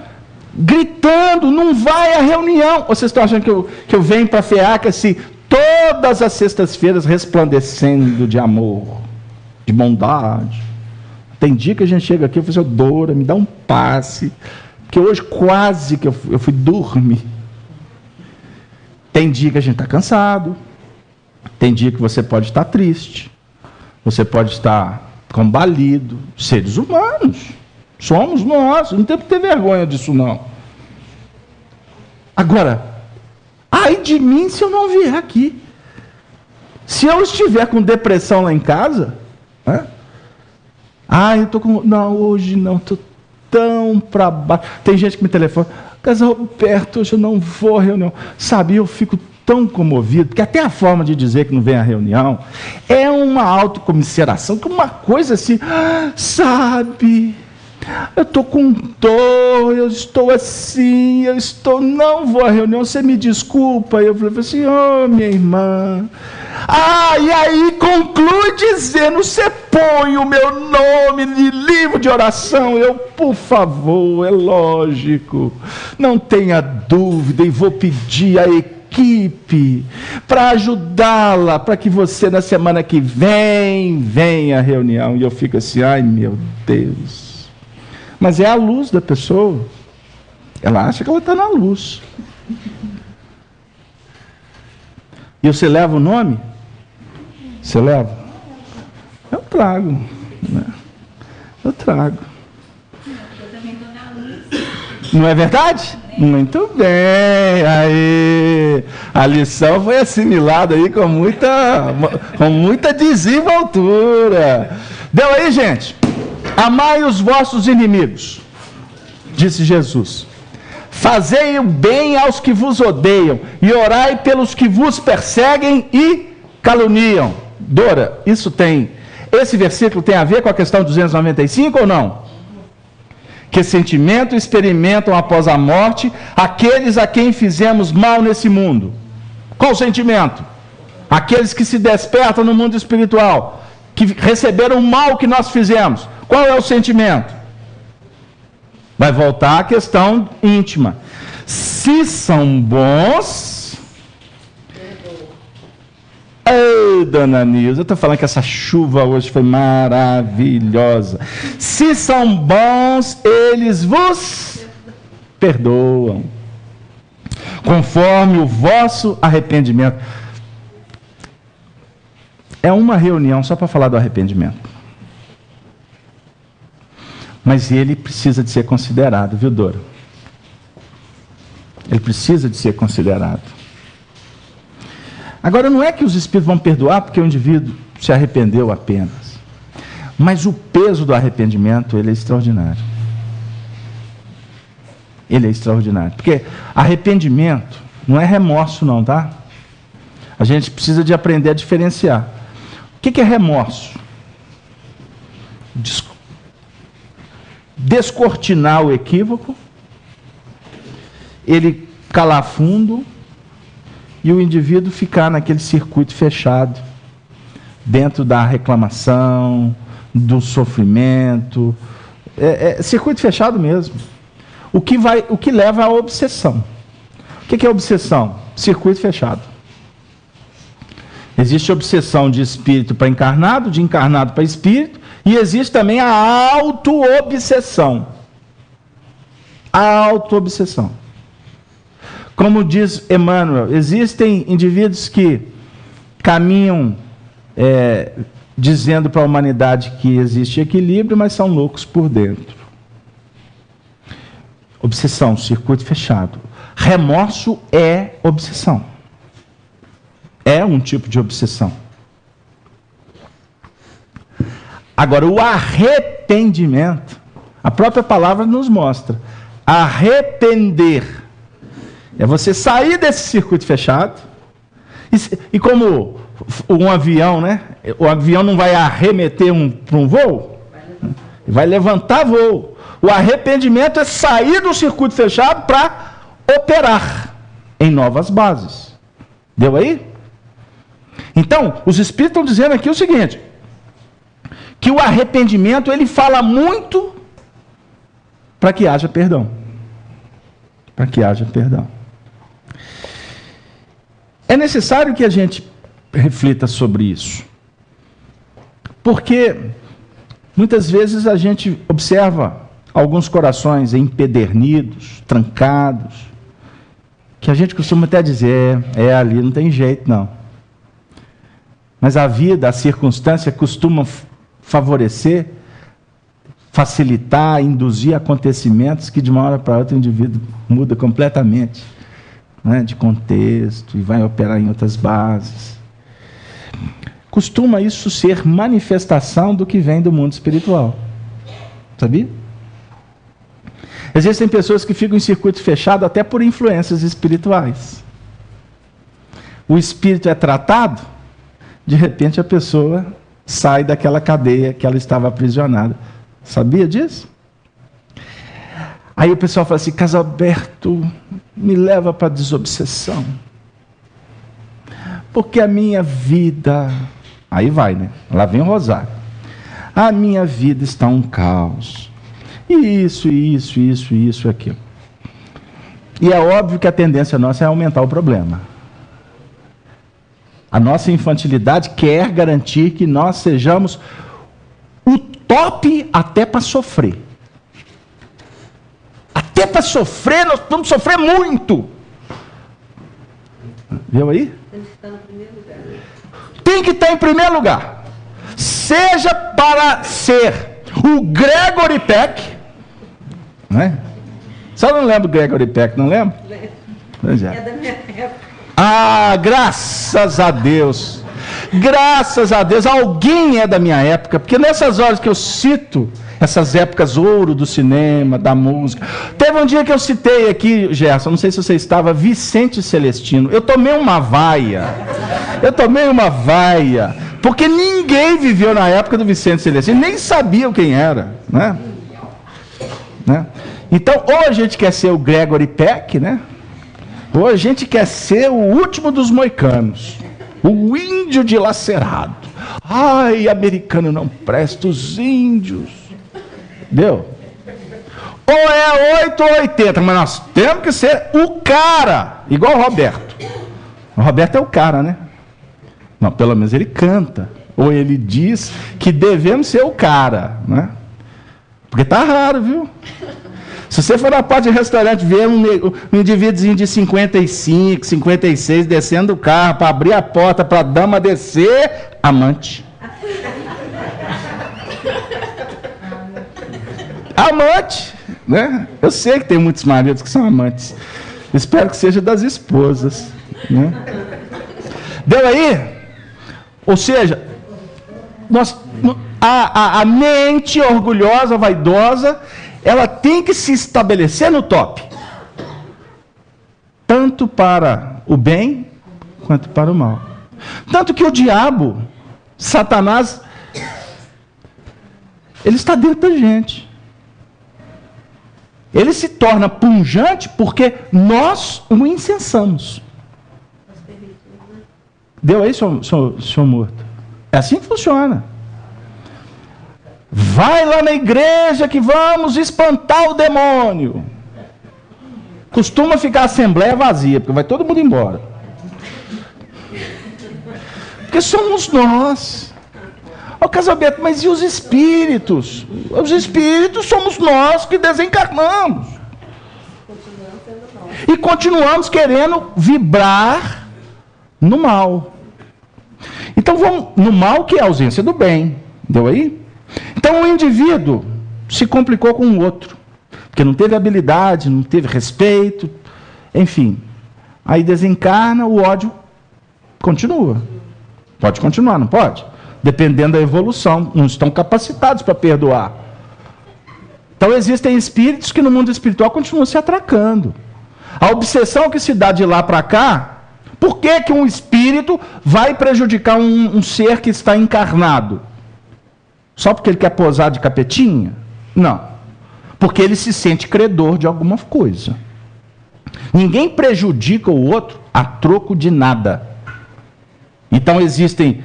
gritando, não vai à reunião. Vocês estão achando que eu venho para a FEAC assim, todas as sextas-feiras resplandecendo de amor, de bondade. Tem dia que a gente chega aqui e fala assim, Dora, me dá um passe, porque hoje quase que eu fui dormir. Tem dia que a gente está cansado, tem dia que você pode estar triste, você pode estar combalido. Seres humanos, somos nós, não tem que ter vergonha disso não. Agora, ai de mim se eu não vier aqui. Se eu estiver com depressão lá em casa, né? Eu estou com... Não, hoje não, estou tão para baixo. Tem gente que me telefona, Casal Roberto, hoje eu não vou à reunião. Sabe, eu fico tão comovido, porque até a forma de dizer que não vem à reunião é uma autocomiseração, que uma coisa assim, sabe, eu estou com dor, eu estou assim, não vou à reunião, você me desculpa. Eu falei assim, minha irmã, e aí conclui dizendo, você põe o meu nome de livro de oração. Eu, por favor, é lógico, não tenha dúvida, e vou pedir a equipe para ajudá-la, para que você na semana que vem venha à reunião. E eu fico assim, ai meu Deus, mas é a luz da pessoa, ela acha que ela está na luz. E você leva o nome? Você leva? Eu trago, né? Eu trago. Não é verdade? Muito bem, aí a lição foi assimilada aí com muita desenvoltura. Deu aí, gente? Amai os vossos inimigos, disse Jesus. Fazei o bem aos que vos odeiam, e orai pelos que vos perseguem e caluniam. Dora, esse versículo tem a ver com a questão 295 ou não? Que sentimento experimentam após a morte aqueles a quem fizemos mal nesse mundo? Qual o sentimento? Aqueles que se despertam no mundo espiritual, que receberam o mal que nós fizemos. Qual é o sentimento? Vai voltar à questão íntima. Se são bons... Ei, dona Nilza, eu estou falando que essa chuva hoje foi maravilhosa. Se são bons, eles vos perdoam, conforme o vosso arrependimento. É uma reunião só para falar do arrependimento. Mas ele precisa de ser considerado, viu, Dora? Ele precisa de ser considerado. Agora, não é que os espíritos vão perdoar porque o indivíduo se arrependeu apenas. Mas o peso do arrependimento, ele é extraordinário. Ele é extraordinário. Porque arrependimento não é remorso não, tá? A gente precisa de aprender a diferenciar. O que é remorso? Descortinar o equívoco, ele calar fundo e o indivíduo ficar naquele circuito fechado, dentro da reclamação, do sofrimento, circuito fechado mesmo. O que leva à obsessão. O que é obsessão? Circuito fechado. Existe obsessão de espírito para encarnado, de encarnado para espírito, e existe também a auto-obsessão. A auto-obsessão. Como diz Emmanuel, existem indivíduos que caminham dizendo para a humanidade que existe equilíbrio, mas são loucos por dentro. Obsessão, circuito fechado. Remorso é obsessão. É um tipo de obsessão. Agora, o arrependimento, a própria palavra nos mostra. Arrepender é você sair desse circuito fechado. E como um avião, né? O avião não vai arremeter para um voo, vai levantar voo. O arrependimento é sair do circuito fechado para operar em novas bases. Deu aí? Então, os espíritos estão dizendo aqui o seguinte, que o arrependimento, ele fala muito para que haja perdão. Para que haja perdão. É necessário que a gente reflita sobre isso. Porque muitas vezes a gente observa alguns corações empedernidos, trancados, que a gente costuma até dizer, ali não tem jeito não. Mas a vida, a circunstância costuma favorecer, facilitar, induzir acontecimentos que de uma hora para outra o indivíduo muda completamente, né, de contexto e vai operar em outras bases. Costuma isso ser manifestação do que vem do mundo espiritual. Sabia? Existem pessoas que ficam em circuito fechado até por influências espirituais. O espírito é tratado, de repente a pessoa sai daquela cadeia que ela estava aprisionada. Sabia disso? Aí o pessoal fala assim, Casalberto, me leva para a desobsessão. Porque a minha vida... Aí vai, né? Lá vem o rosário. A minha vida está um caos. Isso, aquilo. E é óbvio que a tendência nossa é aumentar o problema. A nossa infantilidade quer garantir que nós sejamos o top até para sofrer. Até para sofrer, nós vamos sofrer muito. Viu aí? Tem que estar em primeiro lugar. Seja para ser o Gregory Peck, né? Só não lembro do Gregory Peck, não lembro? É da minha época. Ah, graças a Deus. Graças a Deus, alguém é da minha época, porque nessas horas que eu cito Essas épocas ouro do cinema, da música. Teve um dia que eu citei aqui, Gerson, não sei se você estava, Vicente Celestino. Eu tomei uma vaia. Porque ninguém viveu na época do Vicente Celestino, nem sabiam quem era, né? Então, ou a gente quer ser o Gregory Peck, né? Ou a gente quer ser o último dos moicanos, o índio dilacerado. Ai, americano não presta, os índios. Deu? Ou é 8 ou 80, mas nós temos que ser o cara, igual o Roberto. O Roberto é o cara, né? Não, pelo menos ele canta. Ou ele diz que devemos ser o cara, né? Porque tá raro, viu? Se você for na parte de restaurante ver um indivíduozinho de 55, 56 descendo do carro para abrir a porta para a dama descer, amante. Amante, né? Eu sei que tem muitos maridos que são amantes. Espero que seja das esposas, né? Deu aí? Ou seja, a mente orgulhosa, vaidosa, ela tem que se estabelecer no top. Tanto para o bem, quanto para o mal. Tanto que o diabo, Satanás, ele está dentro da gente. Ele se torna pungente porque nós o incensamos. Deu aí, senhor morto? É assim que funciona. Vai lá na igreja que vamos espantar o demônio. Costuma ficar a assembleia vazia, porque vai todo mundo embora. Porque somos nós. Ô Casalberto, mas e os espíritos? Os espíritos somos nós que desencarnamos. E continuamos querendo vibrar no mal. Então vamos no mal, que é a ausência do bem. Deu aí? Então o indivíduo se complicou com o outro, porque não teve habilidade, não teve respeito, enfim. Aí desencarna, o ódio continua. Pode continuar, não pode? Dependendo da evolução, não estão capacitados para perdoar. Então existem espíritos que no mundo espiritual continuam se atracando. A obsessão que se dá de lá para cá, por que que um espírito vai prejudicar um ser que está encarnado? Só porque ele quer posar de capetinha? Não. Porque ele se sente credor de alguma coisa. Ninguém prejudica o outro a troco de nada. Então existem,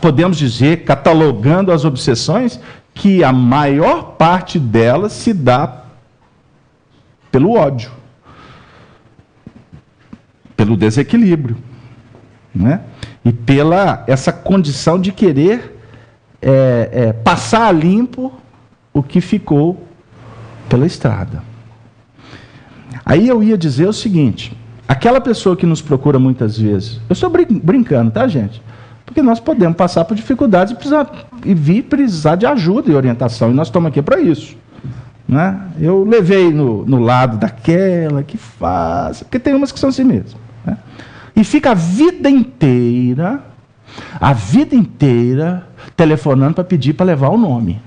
podemos dizer, catalogando as obsessões, que a maior parte delas se dá pelo ódio, pelo desequilíbrio, né? E pela essa condição de querer passar a limpo o que ficou pela estrada. Aí eu ia dizer o seguinte: aquela pessoa que nos procura muitas vezes, eu estou brincando, tá, gente? Porque nós podemos passar por dificuldades e precisar de ajuda e orientação, e nós estamos aqui para isso, né? Eu levei no lado daquela que faz, porque tem umas que são assim mesmo, né? E fica a vida inteira telefonando para pedir para levar o nome.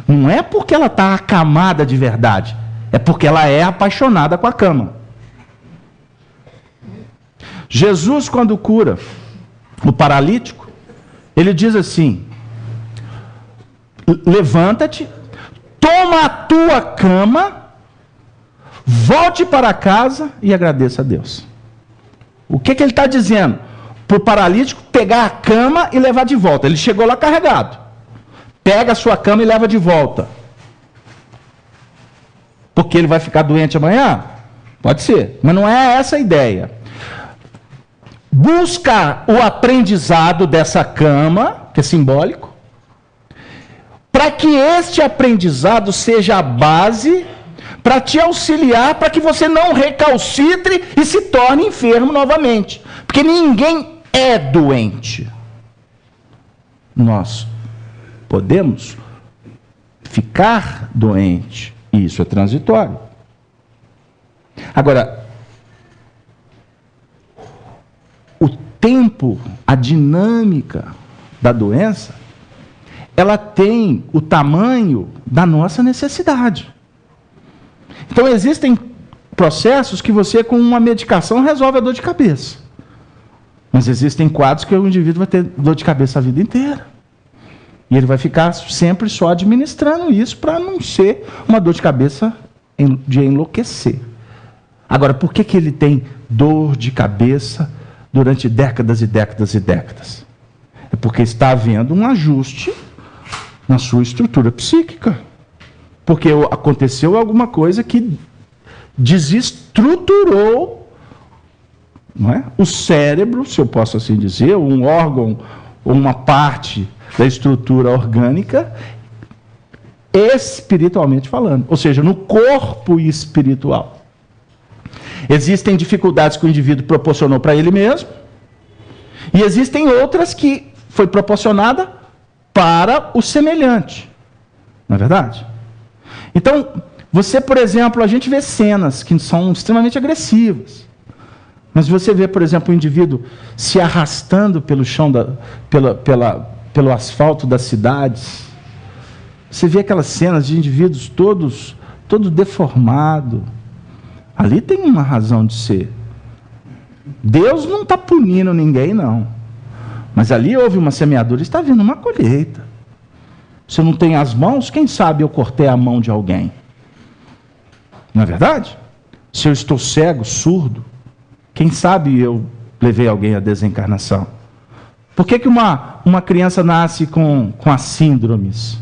Não é porque ela está acamada de verdade, é porque ela é apaixonada com a cama. Jesus, quando cura o paralítico, ele diz assim: levanta-te, toma a tua cama, volte para casa e agradeça a Deus. O que ele está dizendo? Para o paralítico pegar a cama e levar de volta. Ele chegou lá carregado. Pega a sua cama e leva de volta. Porque ele vai ficar doente amanhã? Pode ser, mas não é essa a ideia. Busca o aprendizado dessa cama, que é simbólico, para que este aprendizado seja a base para te auxiliar, para que você não recalcitre e se torne enfermo novamente. Porque ninguém é doente. Nós podemos ficar doente, e isso é transitório. Agora, o tempo, a dinâmica da doença ela tem o tamanho da nossa necessidade. Então, existem processos que você, com uma medicação, resolve a dor de cabeça. Mas existem quadros que o indivíduo vai ter dor de cabeça a vida inteira. E ele vai ficar sempre só administrando isso para não ser uma dor de cabeça de enlouquecer. Agora, por que ele tem dor de cabeça durante décadas e décadas e décadas? É porque está havendo um ajuste na sua estrutura psíquica. Porque aconteceu alguma coisa que desestruturou, não é? O cérebro, se eu posso assim dizer, um órgão ou uma parte da estrutura orgânica, espiritualmente falando, ou seja, no corpo espiritual. Existem dificuldades que o indivíduo proporcionou para ele mesmo, e existem outras que foi proporcionada para o semelhante. Não é verdade? Então, você, por exemplo, a gente vê cenas que são extremamente agressivas. Mas você vê, por exemplo, o indivíduo se arrastando pelo chão, pelo asfalto das cidades. Você vê aquelas cenas de indivíduos todos deformados. Ali tem uma razão de ser. Deus não está punindo ninguém, não. Mas ali houve uma semeadura, está vindo uma colheita. Se eu não tenho as mãos, quem sabe eu cortei a mão de alguém? Não é verdade? Se eu estou cego, surdo, quem sabe eu levei alguém à desencarnação? Por que uma criança nasce com as síndromes,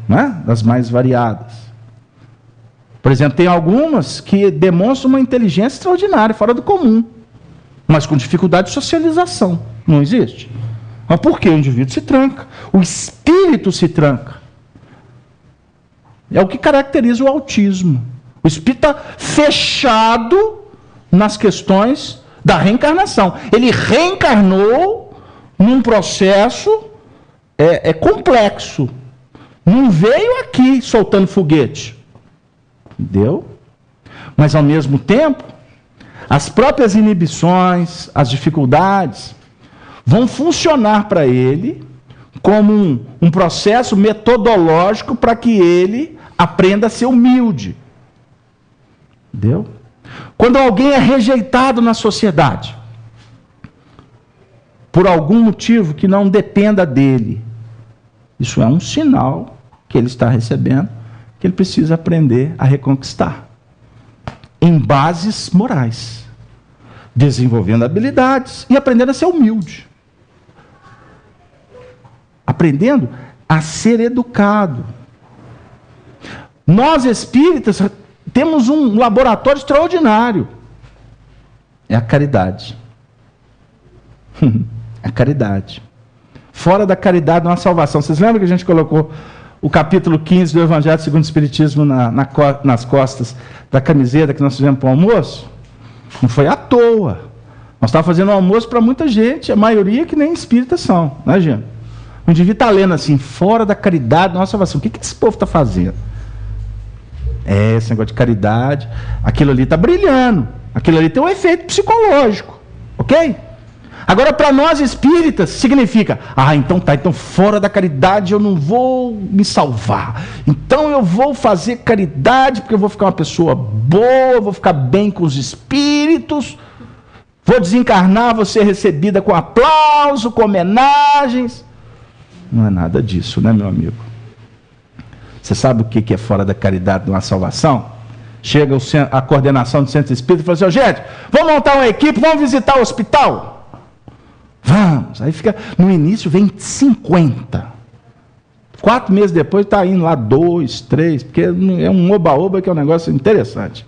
né? Das mais variadas? Por exemplo, tem algumas que demonstram uma inteligência extraordinária, fora do comum, mas com dificuldade de socialização. Não existe? Mas por que o indivíduo se tranca? O espírito se tranca. É o que caracteriza o autismo. O espírito está fechado nas questões da reencarnação. Ele reencarnou num processo complexo. Não veio aqui soltando foguete. Entendeu? Mas, ao mesmo tempo, as próprias inibições, as dificuldades, vão funcionar para ele como um processo metodológico para que ele aprenda a ser humilde. Entendeu? Quando alguém é rejeitado na sociedade, por algum motivo que não dependa dele, isso é um sinal que ele está recebendo, que ele precisa aprender a reconquistar. Em bases morais. Desenvolvendo habilidades e aprendendo a ser humilde. Aprendendo a ser educado. Nós espíritas temos um laboratório extraordinário. É a caridade. A caridade. Fora da caridade não há salvação. Vocês lembram que a gente colocou o capítulo 15 do Evangelho segundo o Espiritismo nas costas da camiseta que nós fizemos para o almoço? Não foi à toa. Nós estávamos fazendo um almoço para muita gente, a maioria que nem espíritas são, né, gente? O indivíduo está lendo assim, fora da caridade, nossa salvação. O que esse povo está fazendo? Esse negócio de caridade, aquilo ali está brilhando. Aquilo ali tem um efeito psicológico, ok? Agora, para nós espíritas, significa, então fora da caridade eu não vou me salvar. Então eu vou fazer caridade, porque eu vou ficar uma pessoa boa, vou ficar bem com os espíritos, vou desencarnar, vou ser recebida com aplauso, com homenagens. Não é nada disso, né, meu amigo? Você sabe o que é fora da caridade de uma salvação? Chega a coordenação do centro espírita e fala assim, gente, vamos montar uma equipe, vamos visitar o hospital. Vamos. Aí fica, no início vem 50. 4 meses depois está indo lá 2, 3, porque é um oba-oba que é um negócio interessante.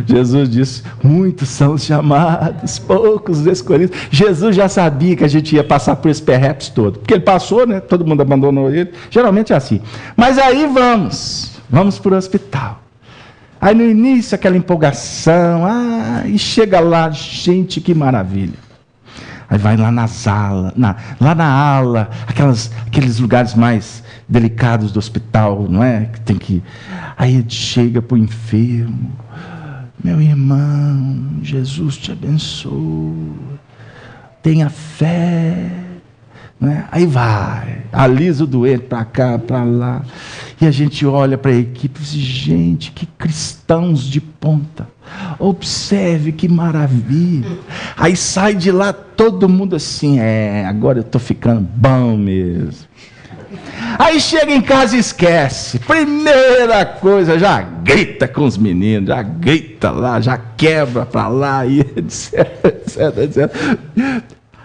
Jesus disse, muitos são os chamados, poucos os escolhidos. Jesus já sabia que a gente ia passar por esse perreps todo, porque ele passou, né? Todo mundo abandonou ele, geralmente é assim. Mas aí vamos para o hospital. Aí no início aquela empolgação, e chega lá, gente, que maravilha. Aí vai lá lá na ala, aqueles lugares mais delicados do hospital, não é? Que tem que. Aí ele chega para o enfermo, meu irmão, Jesus te abençoe, tenha fé, né? Aí vai, alisa o doente para cá, para lá. E a gente olha para a equipe e diz, gente, que cristãos de ponta. Observe que maravilha. Aí sai de lá todo mundo assim, agora eu estou ficando bom mesmo. Aí chega em casa e esquece. Primeira coisa, já grita com os meninos, já grita lá, já quebra para lá, e etc, etc.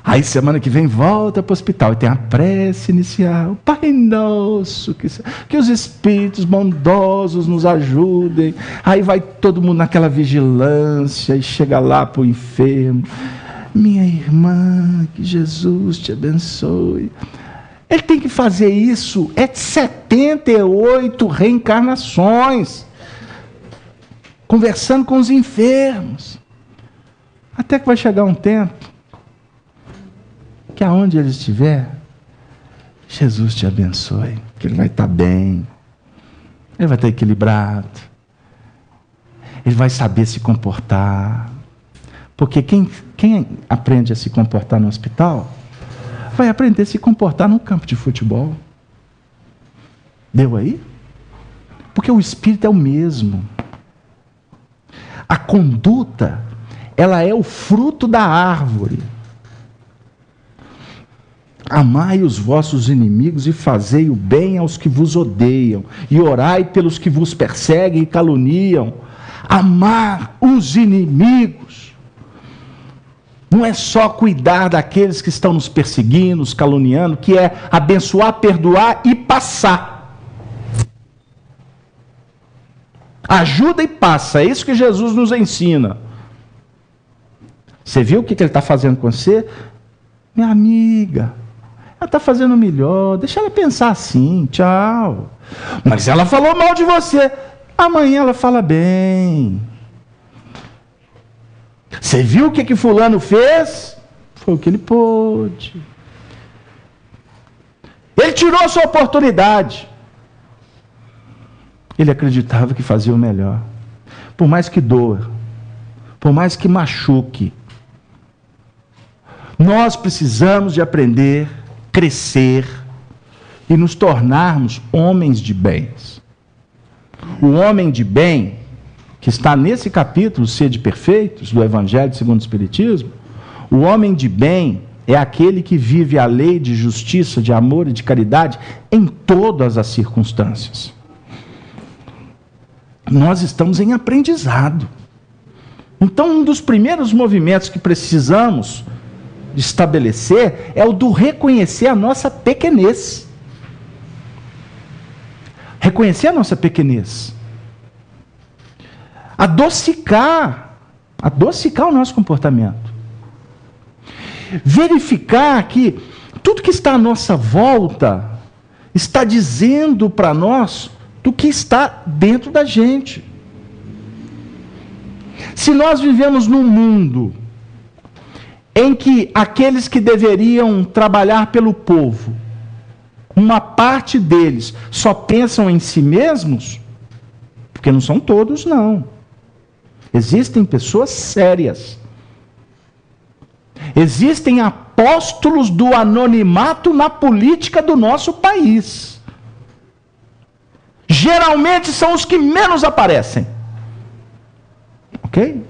Aí semana que vem volta para o hospital e tem a prece inicial. Pai nosso, que os espíritos bondosos nos ajudem. Aí vai todo mundo naquela vigilância e chega lá para o enfermo. Minha irmã, que Jesus te abençoe. Ele tem que fazer isso, 78 reencarnações, conversando com os enfermos. Até que vai chegar um tempo que aonde ele estiver, Jesus te abençoe, que ele vai estar bem, ele vai estar equilibrado, ele vai saber se comportar, porque quem aprende a se comportar no hospital, vai aprender a se comportar no campo de futebol. Deu aí? Porque o espírito é o mesmo. A conduta, ela é o fruto da árvore. Amai os vossos inimigos e fazei o bem aos que vos odeiam, e orai pelos que vos perseguem e caluniam. Amar os inimigos. Não é só cuidar daqueles que estão nos perseguindo, nos caluniando, que é abençoar, perdoar e passar. Ajuda e passa, é isso que Jesus nos ensina. Você viu o que ele está fazendo com você? Minha amiga, ela está fazendo melhor, deixa ela pensar assim, tchau. Mas ela falou mal de você, amanhã ela fala bem. Você viu o que fulano fez? Foi o que ele pôde. Ele tirou a sua oportunidade. Ele acreditava que fazia o melhor. Por mais que doa, por mais que machuque, nós precisamos de aprender, crescer e nos tornarmos homens de bens. O homem de bem, que está nesse capítulo, Sede Perfeitos, do Evangelho segundo o Espiritismo, o homem de bem é aquele que vive a lei de justiça, de amor e de caridade em todas as circunstâncias. Nós estamos em aprendizado. Então, um dos primeiros movimentos que precisamos estabelecer é o do reconhecer a nossa pequenez. Reconhecer a nossa pequenez. Adocicar o nosso comportamento. Verificar que tudo que está à nossa volta está dizendo para nós do que está dentro da gente. Se nós vivemos num mundo em que aqueles que deveriam trabalhar pelo povo, uma parte deles só pensam em si mesmos, porque não são todos, não. Existem pessoas sérias. Existem apóstolos do anonimato na política do nosso país. Geralmente são os que menos aparecem. Ok?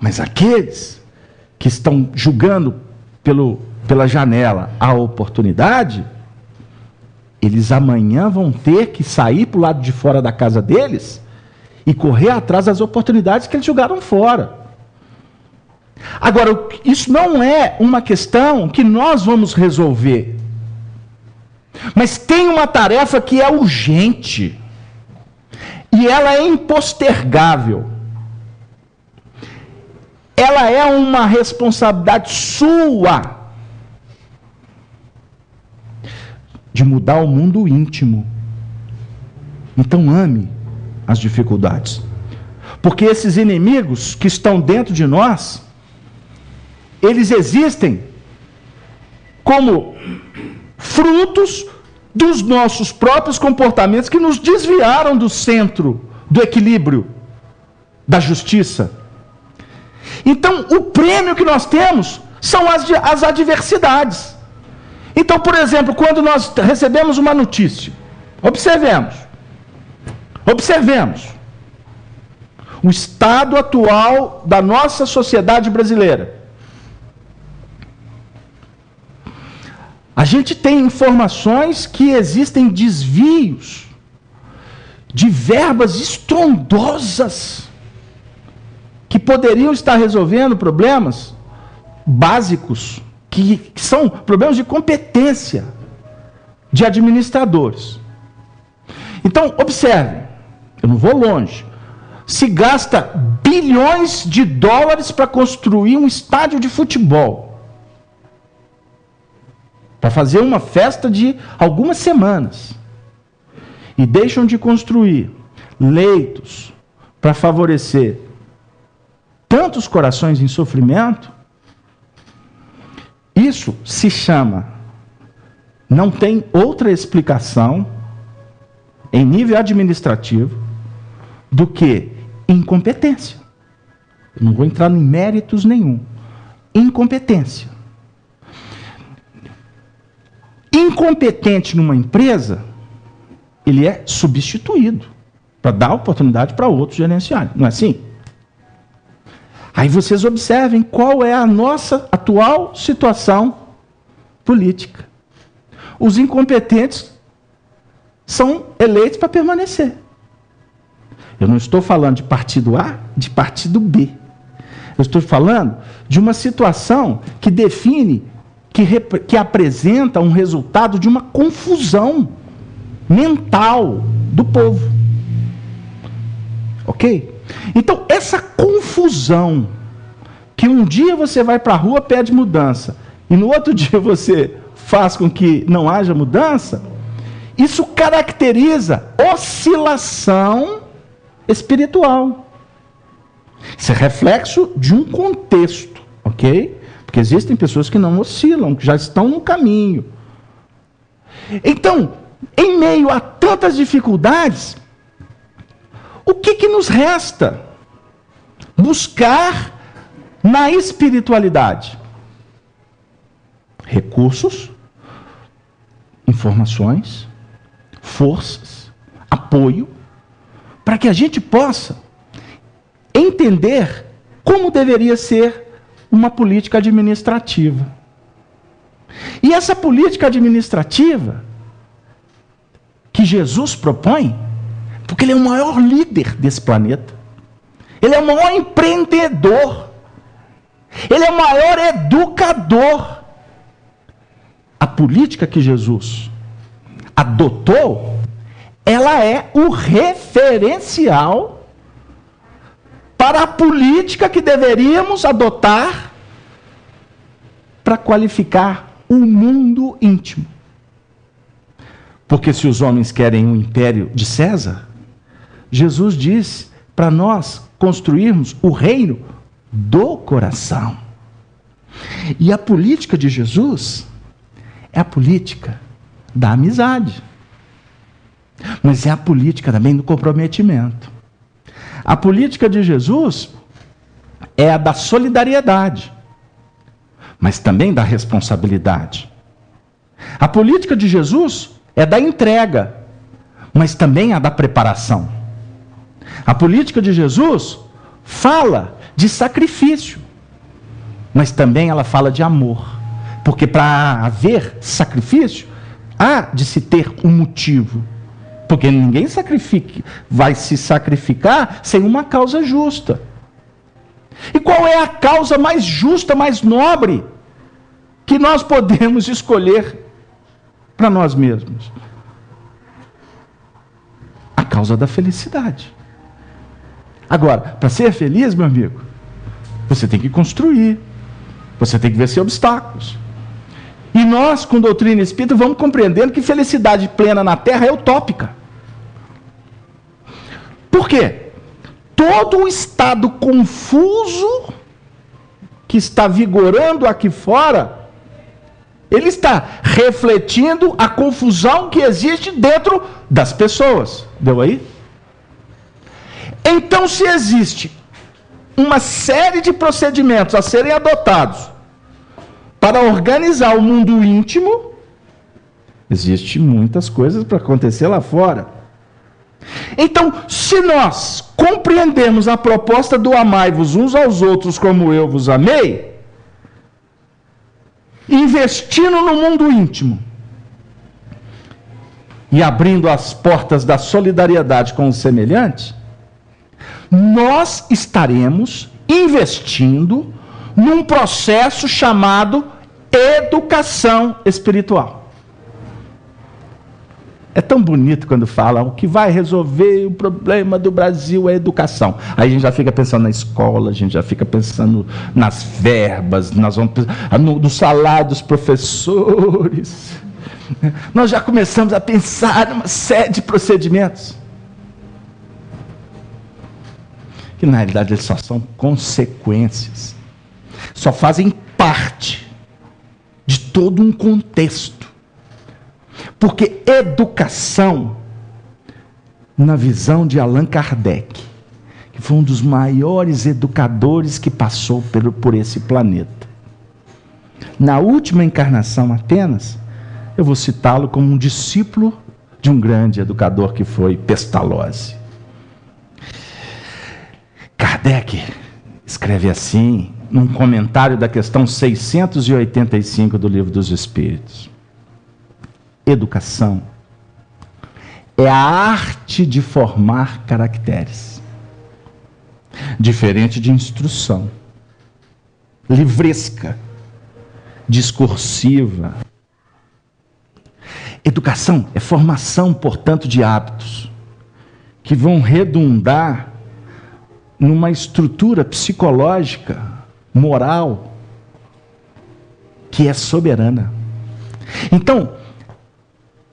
Mas aqueles que estão julgando pela janela a oportunidade, eles amanhã vão ter que sair para o lado de fora da casa deles e correr atrás das oportunidades que eles jogaram fora. Agora, isso não é uma questão que nós vamos resolver. Mas tem uma tarefa que é urgente. E ela é impostergável. Ela é uma responsabilidade sua de mudar o mundo íntimo. Então ame as dificuldades. Porque esses inimigos que estão dentro de nós, eles existem como frutos dos nossos próprios comportamentos que nos desviaram do centro, do equilíbrio, da justiça. Então, o prêmio que nós temos são as adversidades. Então, por exemplo, quando nós recebemos uma notícia, observemos o estado atual da nossa sociedade brasileira. A gente tem informações que existem desvios de verbas estrondosas que poderiam estar resolvendo problemas básicos, que são problemas de competência de administradores. Então, observe, eu não vou longe. Se gasta bilhões de dólares para construir um estádio de futebol, para fazer uma festa de algumas semanas, e deixam de construir leitos para favorecer tantos corações em sofrimento. Isso se chama, não tem outra explicação em nível administrativo do que incompetência. Eu não vou entrar em méritos nenhum. Incompetência. Incompetente numa empresa, ele é substituído para dar oportunidade para outros gerenciarem. Não é assim? Aí vocês observem qual é a nossa atual situação política. Os incompetentes são eleitos para permanecer. Eu não estou falando de partido A, de partido B. Eu estou falando de uma situação que define, que apresenta um resultado de uma confusão mental do povo. Ok? Então, essa confusão, que um dia você vai para a rua, pede mudança, e no outro dia você faz com que não haja mudança, isso caracteriza oscilação espiritual. Isso é reflexo de um contexto, ok? Porque existem pessoas que não oscilam, que já estão no caminho. Então, em meio a tantas dificuldades, o que nos resta? Buscar na espiritualidade recursos, informações, forças, apoio, para que a gente possa entender como deveria ser uma política administrativa. E essa política administrativa que Jesus propõe, porque ele é o maior líder desse planeta, ele é o maior empreendedor, ele é o maior educador. A política que Jesus adotou, ela é o referencial para a política que deveríamos adotar para qualificar o mundo íntimo. Porque se os homens querem um império de César, Jesus diz para nós construirmos o reino do coração. E a política de Jesus é a política da amizade. Mas é a política também do comprometimento. A política de Jesus é a da solidariedade, mas também da responsabilidade. A política de Jesus é da entrega, mas também a da preparação. A política de Jesus fala de sacrifício, mas também ela fala de amor. Porque para haver sacrifício, há de se ter um motivo. Porque ninguém vai se sacrificar sem uma causa justa. E qual é a causa mais justa, mais nobre, que nós podemos escolher para nós mesmos? A causa da felicidade. Agora, para ser feliz, meu amigo, você tem que construir, você tem que vencer obstáculos. E nós, com doutrina espírita, vamos compreendendo que felicidade plena na Terra é utópica. Por quê? Todo o estado confuso que está vigorando aqui fora, ele está refletindo a confusão que existe dentro das pessoas. Deu aí? Então, se existe uma série de procedimentos a serem adotados para organizar o mundo íntimo, Existem muitas coisas para acontecer lá fora. Então, se nós compreendermos a proposta do amai-vos uns aos outros como eu vos amei, investindo no mundo íntimo e abrindo as portas da solidariedade com o semelhante, nós estaremos investindo num processo chamado educação espiritual. É tão bonito quando falam o que vai resolver o problema do Brasil é a educação. Aí a gente já fica pensando na escola, a gente já fica pensando nas verbas, nós vamos no salário dos professores. Nós já começamos a pensar numa série de procedimentos que na realidade eles só são consequências, só fazem parte de todo um contexto. Porque educação, na visão de Allan Kardec, que foi um dos maiores educadores que passou por esse planeta, na última encarnação apenas, eu vou citá-lo como um discípulo de um grande educador que foi Pestalozzi. Kardec escreve assim, num comentário da questão 685 do Livro dos Espíritos: educação é a arte de formar caracteres, diferente de instrução, livresca, discursiva. Educação é formação, portanto, de hábitos que vão redundar numa estrutura psicológica, moral, que é soberana. Então,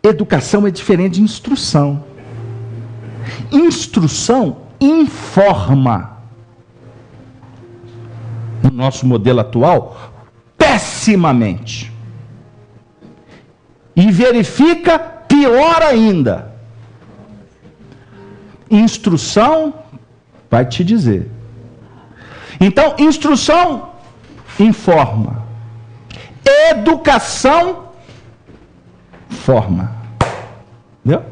educação é diferente de instrução. Instrução informa. No nosso modelo atual, pessimamente. E verifica pior ainda. Instrução vai te dizer. Então, instrução informa. Educação forma. Entendeu?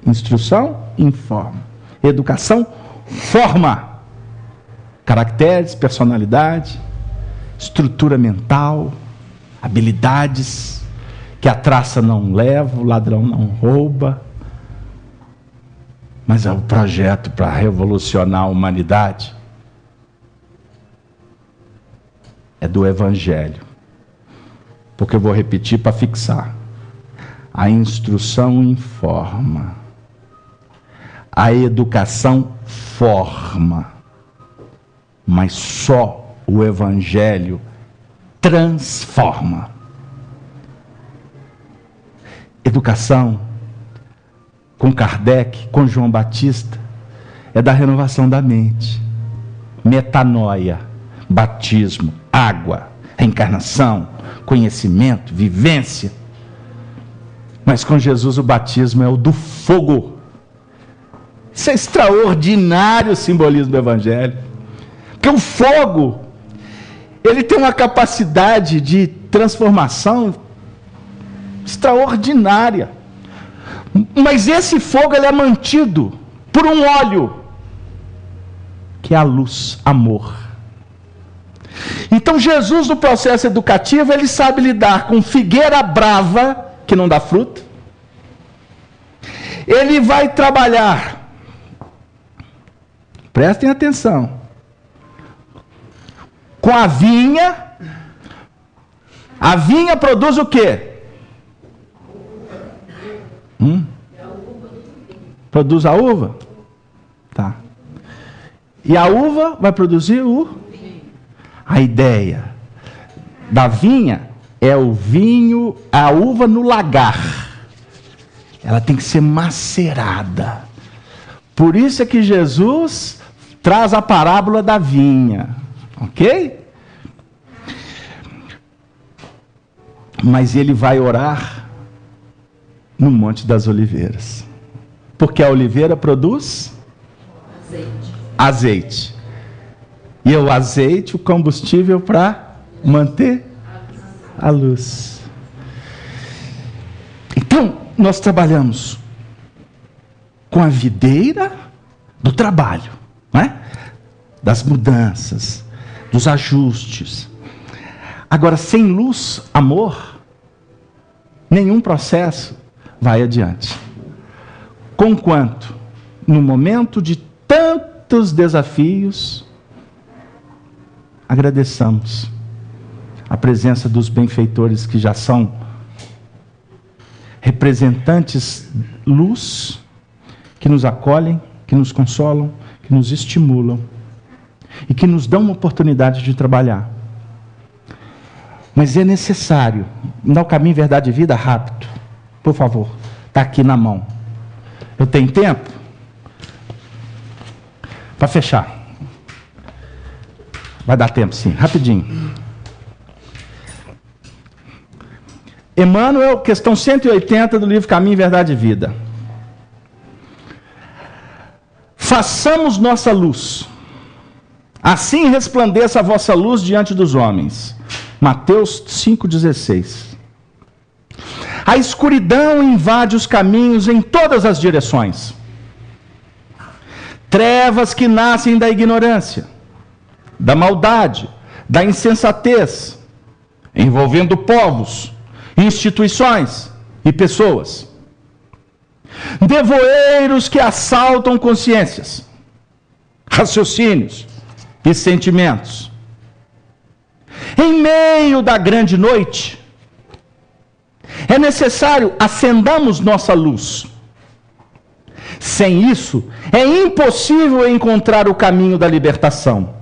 Instrução informa. Educação forma. Caracteres, personalidade, estrutura mental, habilidades que a traça não leva, o ladrão não rouba. Mas é o projeto para revolucionar a humanidade é do Evangelho. Porque eu vou repetir para fixar. A instrução informa. A educação forma. Mas só o Evangelho transforma. Educação, com Kardec, com João Batista, é da renovação da mente. Metanoia, batismo, água, reencarnação, conhecimento, vivência. Mas com Jesus o batismo é o do fogo. Isso é extraordinário o simbolismo do Evangelho. Porque o fogo, ele tem uma capacidade de transformação extraordinária. Mas esse fogo ele é mantido por um óleo, que é a luz, amor. Então Jesus, no processo educativo, ele sabe lidar com figueira brava, que não dá fruto. Ele vai trabalhar, prestem atenção, com a vinha. A vinha produz o quê? Produz a uva? Tá. E a uva vai produzir a ideia da vinha é o vinho, a uva no lagar. Ela tem que ser macerada. Por isso é que Jesus traz a parábola da vinha. Ok? Mas ele vai orar no Monte das Oliveiras. Porque a oliveira produz azeite. E é o azeite, o combustível para manter a luz. Então, nós trabalhamos com a videira do trabalho, não é? Das mudanças, dos ajustes. Agora, sem luz, amor, nenhum processo vai adiante. Conquanto, no momento de tantos desafios, agradeçamos a presença dos benfeitores que já são representantes luz, que nos acolhem, que nos consolam, que nos estimulam e que nos dão uma oportunidade de trabalhar. Mas é necessário, dá o caminho, verdade e vida rápido. Por favor, está aqui na mão. Eu tenho tempo? Para fechar. Vai dar tempo, sim, rapidinho. Emmanuel, questão 180 do livro Caminho, Verdade e Vida. Façamos nossa luz, assim resplandeça a vossa luz diante dos homens. Mateus 5,16. A escuridão invade os caminhos em todas as direções. Trevas que nascem da ignorância, da maldade, da insensatez, envolvendo povos, instituições e pessoas. Nevoeiros que assaltam consciências, raciocínios e sentimentos. Em meio da grande noite, é necessário acendamos nossa luz. Sem isso, é impossível encontrar o caminho da libertação.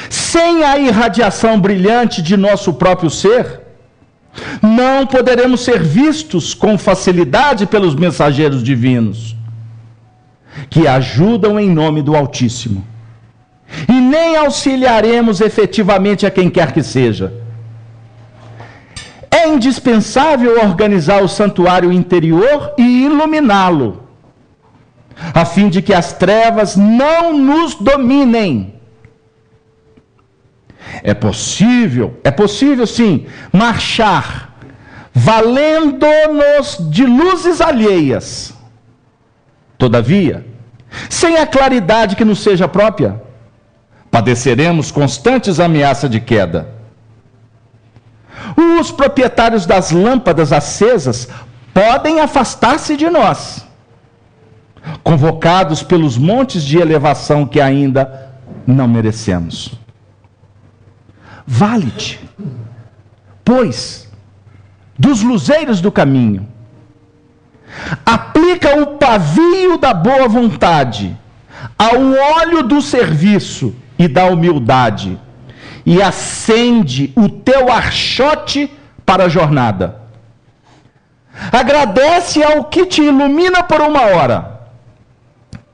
Sem a irradiação brilhante de nosso próprio ser, não poderemos ser vistos com facilidade pelos mensageiros divinos, que ajudam em nome do Altíssimo. E nem auxiliaremos efetivamente a quem quer que seja. É indispensável organizar o santuário interior e iluminá-lo, a fim de que as trevas não nos dominem. É possível sim, marchar, valendo-nos de luzes alheias. Todavia, sem a claridade que nos seja própria, padeceremos constantes ameaças de queda. Os proprietários das lâmpadas acesas podem afastar-se de nós, convocados pelos montes de elevação que ainda não merecemos. Vale-te, pois, dos luzeiros do caminho. Aplica o pavio da boa vontade ao óleo do serviço e da humildade, e acende o teu archote para a jornada. Agradece ao que te ilumina por uma hora,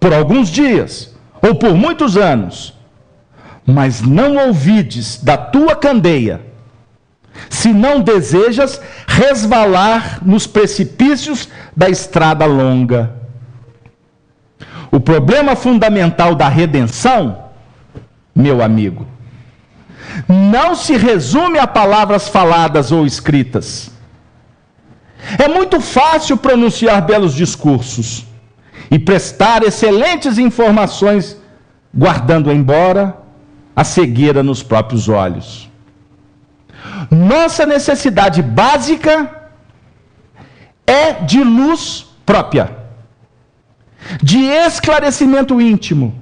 por alguns dias, ou por muitos anos, mas não ouvides da tua candeia, se não desejas resvalar nos precipícios da estrada longa. O problema fundamental da redenção, meu amigo, não se resume a palavras faladas ou escritas. É muito fácil pronunciar belos discursos e prestar excelentes informações, guardando embora a cegueira nos próprios olhos. Nossa necessidade básica é de luz própria, de esclarecimento íntimo,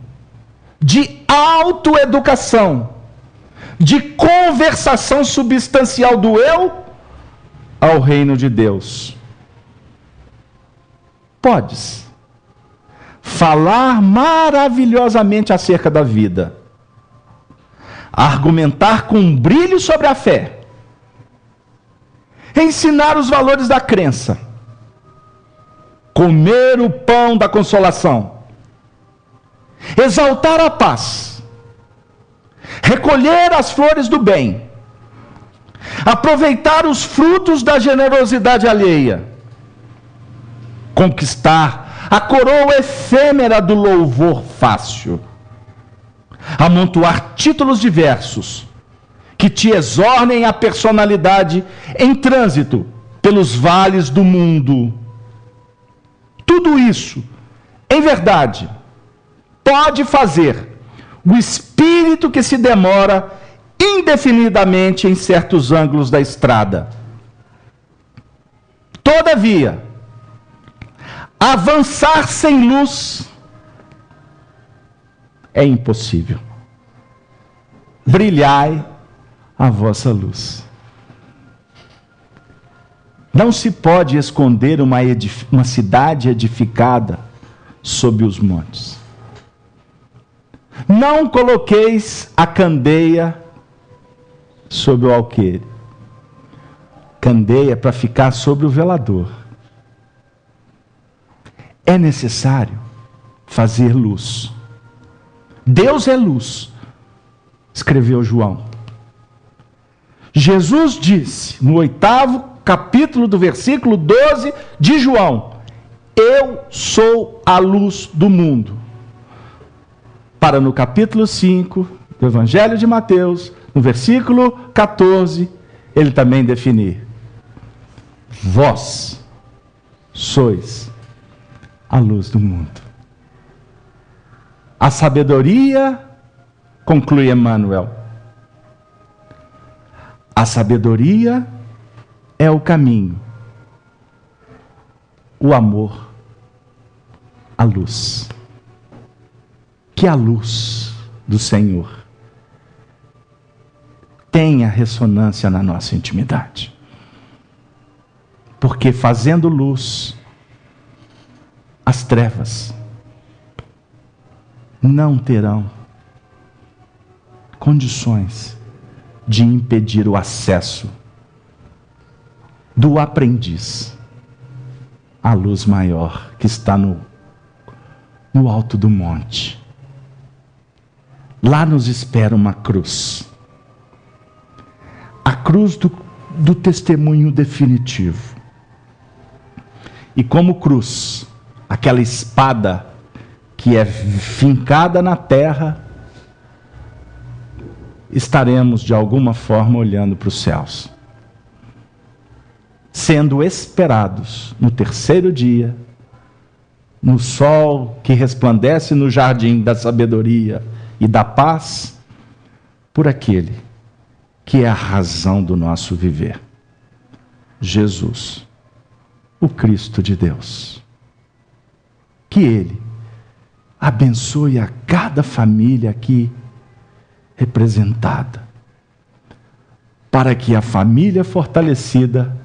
de autoeducação, de conversação substancial do eu ao reino de Deus. Podes falar maravilhosamente acerca da vida, argumentar com brilho sobre a fé, ensinar os valores da crença, comer o pão da consolação, exaltar a paz, recolher as flores do bem, aproveitar os frutos da generosidade alheia, conquistar a coroa efêmera do louvor fácil, amontoar títulos diversos que te exornem a personalidade em trânsito pelos vales do mundo. Tudo isso, em verdade, pode fazer o espírito que se demora indefinidamente em certos ângulos da estrada. Todavia, avançar sem luz é impossível. Brilhai a vossa luz. Não se pode esconder uma cidade edificada sob os montes. Não coloqueis a candeia sobre o alqueire. Candeia para ficar sobre o velador. É necessário fazer luz. Deus é luz, escreveu João. Jesus disse, no 8º capítulo do versículo 12 de João: eu sou a luz do mundo. Para no capítulo 5 do Evangelho de Mateus, no versículo 14, ele também definir: vós sois a luz do mundo. A sabedoria, conclui Emmanuel, a sabedoria é o caminho, o amor, a luz. Que a luz do Senhor tenha ressonância na nossa intimidade. Porque fazendo luz, as trevas não terão condições de impedir o acesso do aprendiz à luz maior que está no alto do monte. Lá nos espera uma cruz. A cruz do testemunho definitivo. E como cruz, aquela espada que é fincada na terra, estaremos de alguma forma olhando para os céus, sendo esperados no terceiro dia, no sol que resplandece no jardim da sabedoria e da paz, por aquele que é a razão do nosso viver, Jesus, o Cristo de Deus. Que Ele abençoe a cada família aqui representada, para que a família fortalecida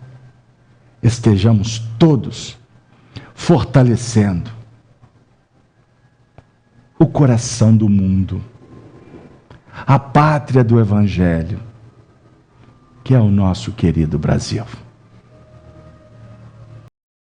estejamos todos fortalecendo o coração do mundo, a pátria do Evangelho, que é o nosso querido Brasil.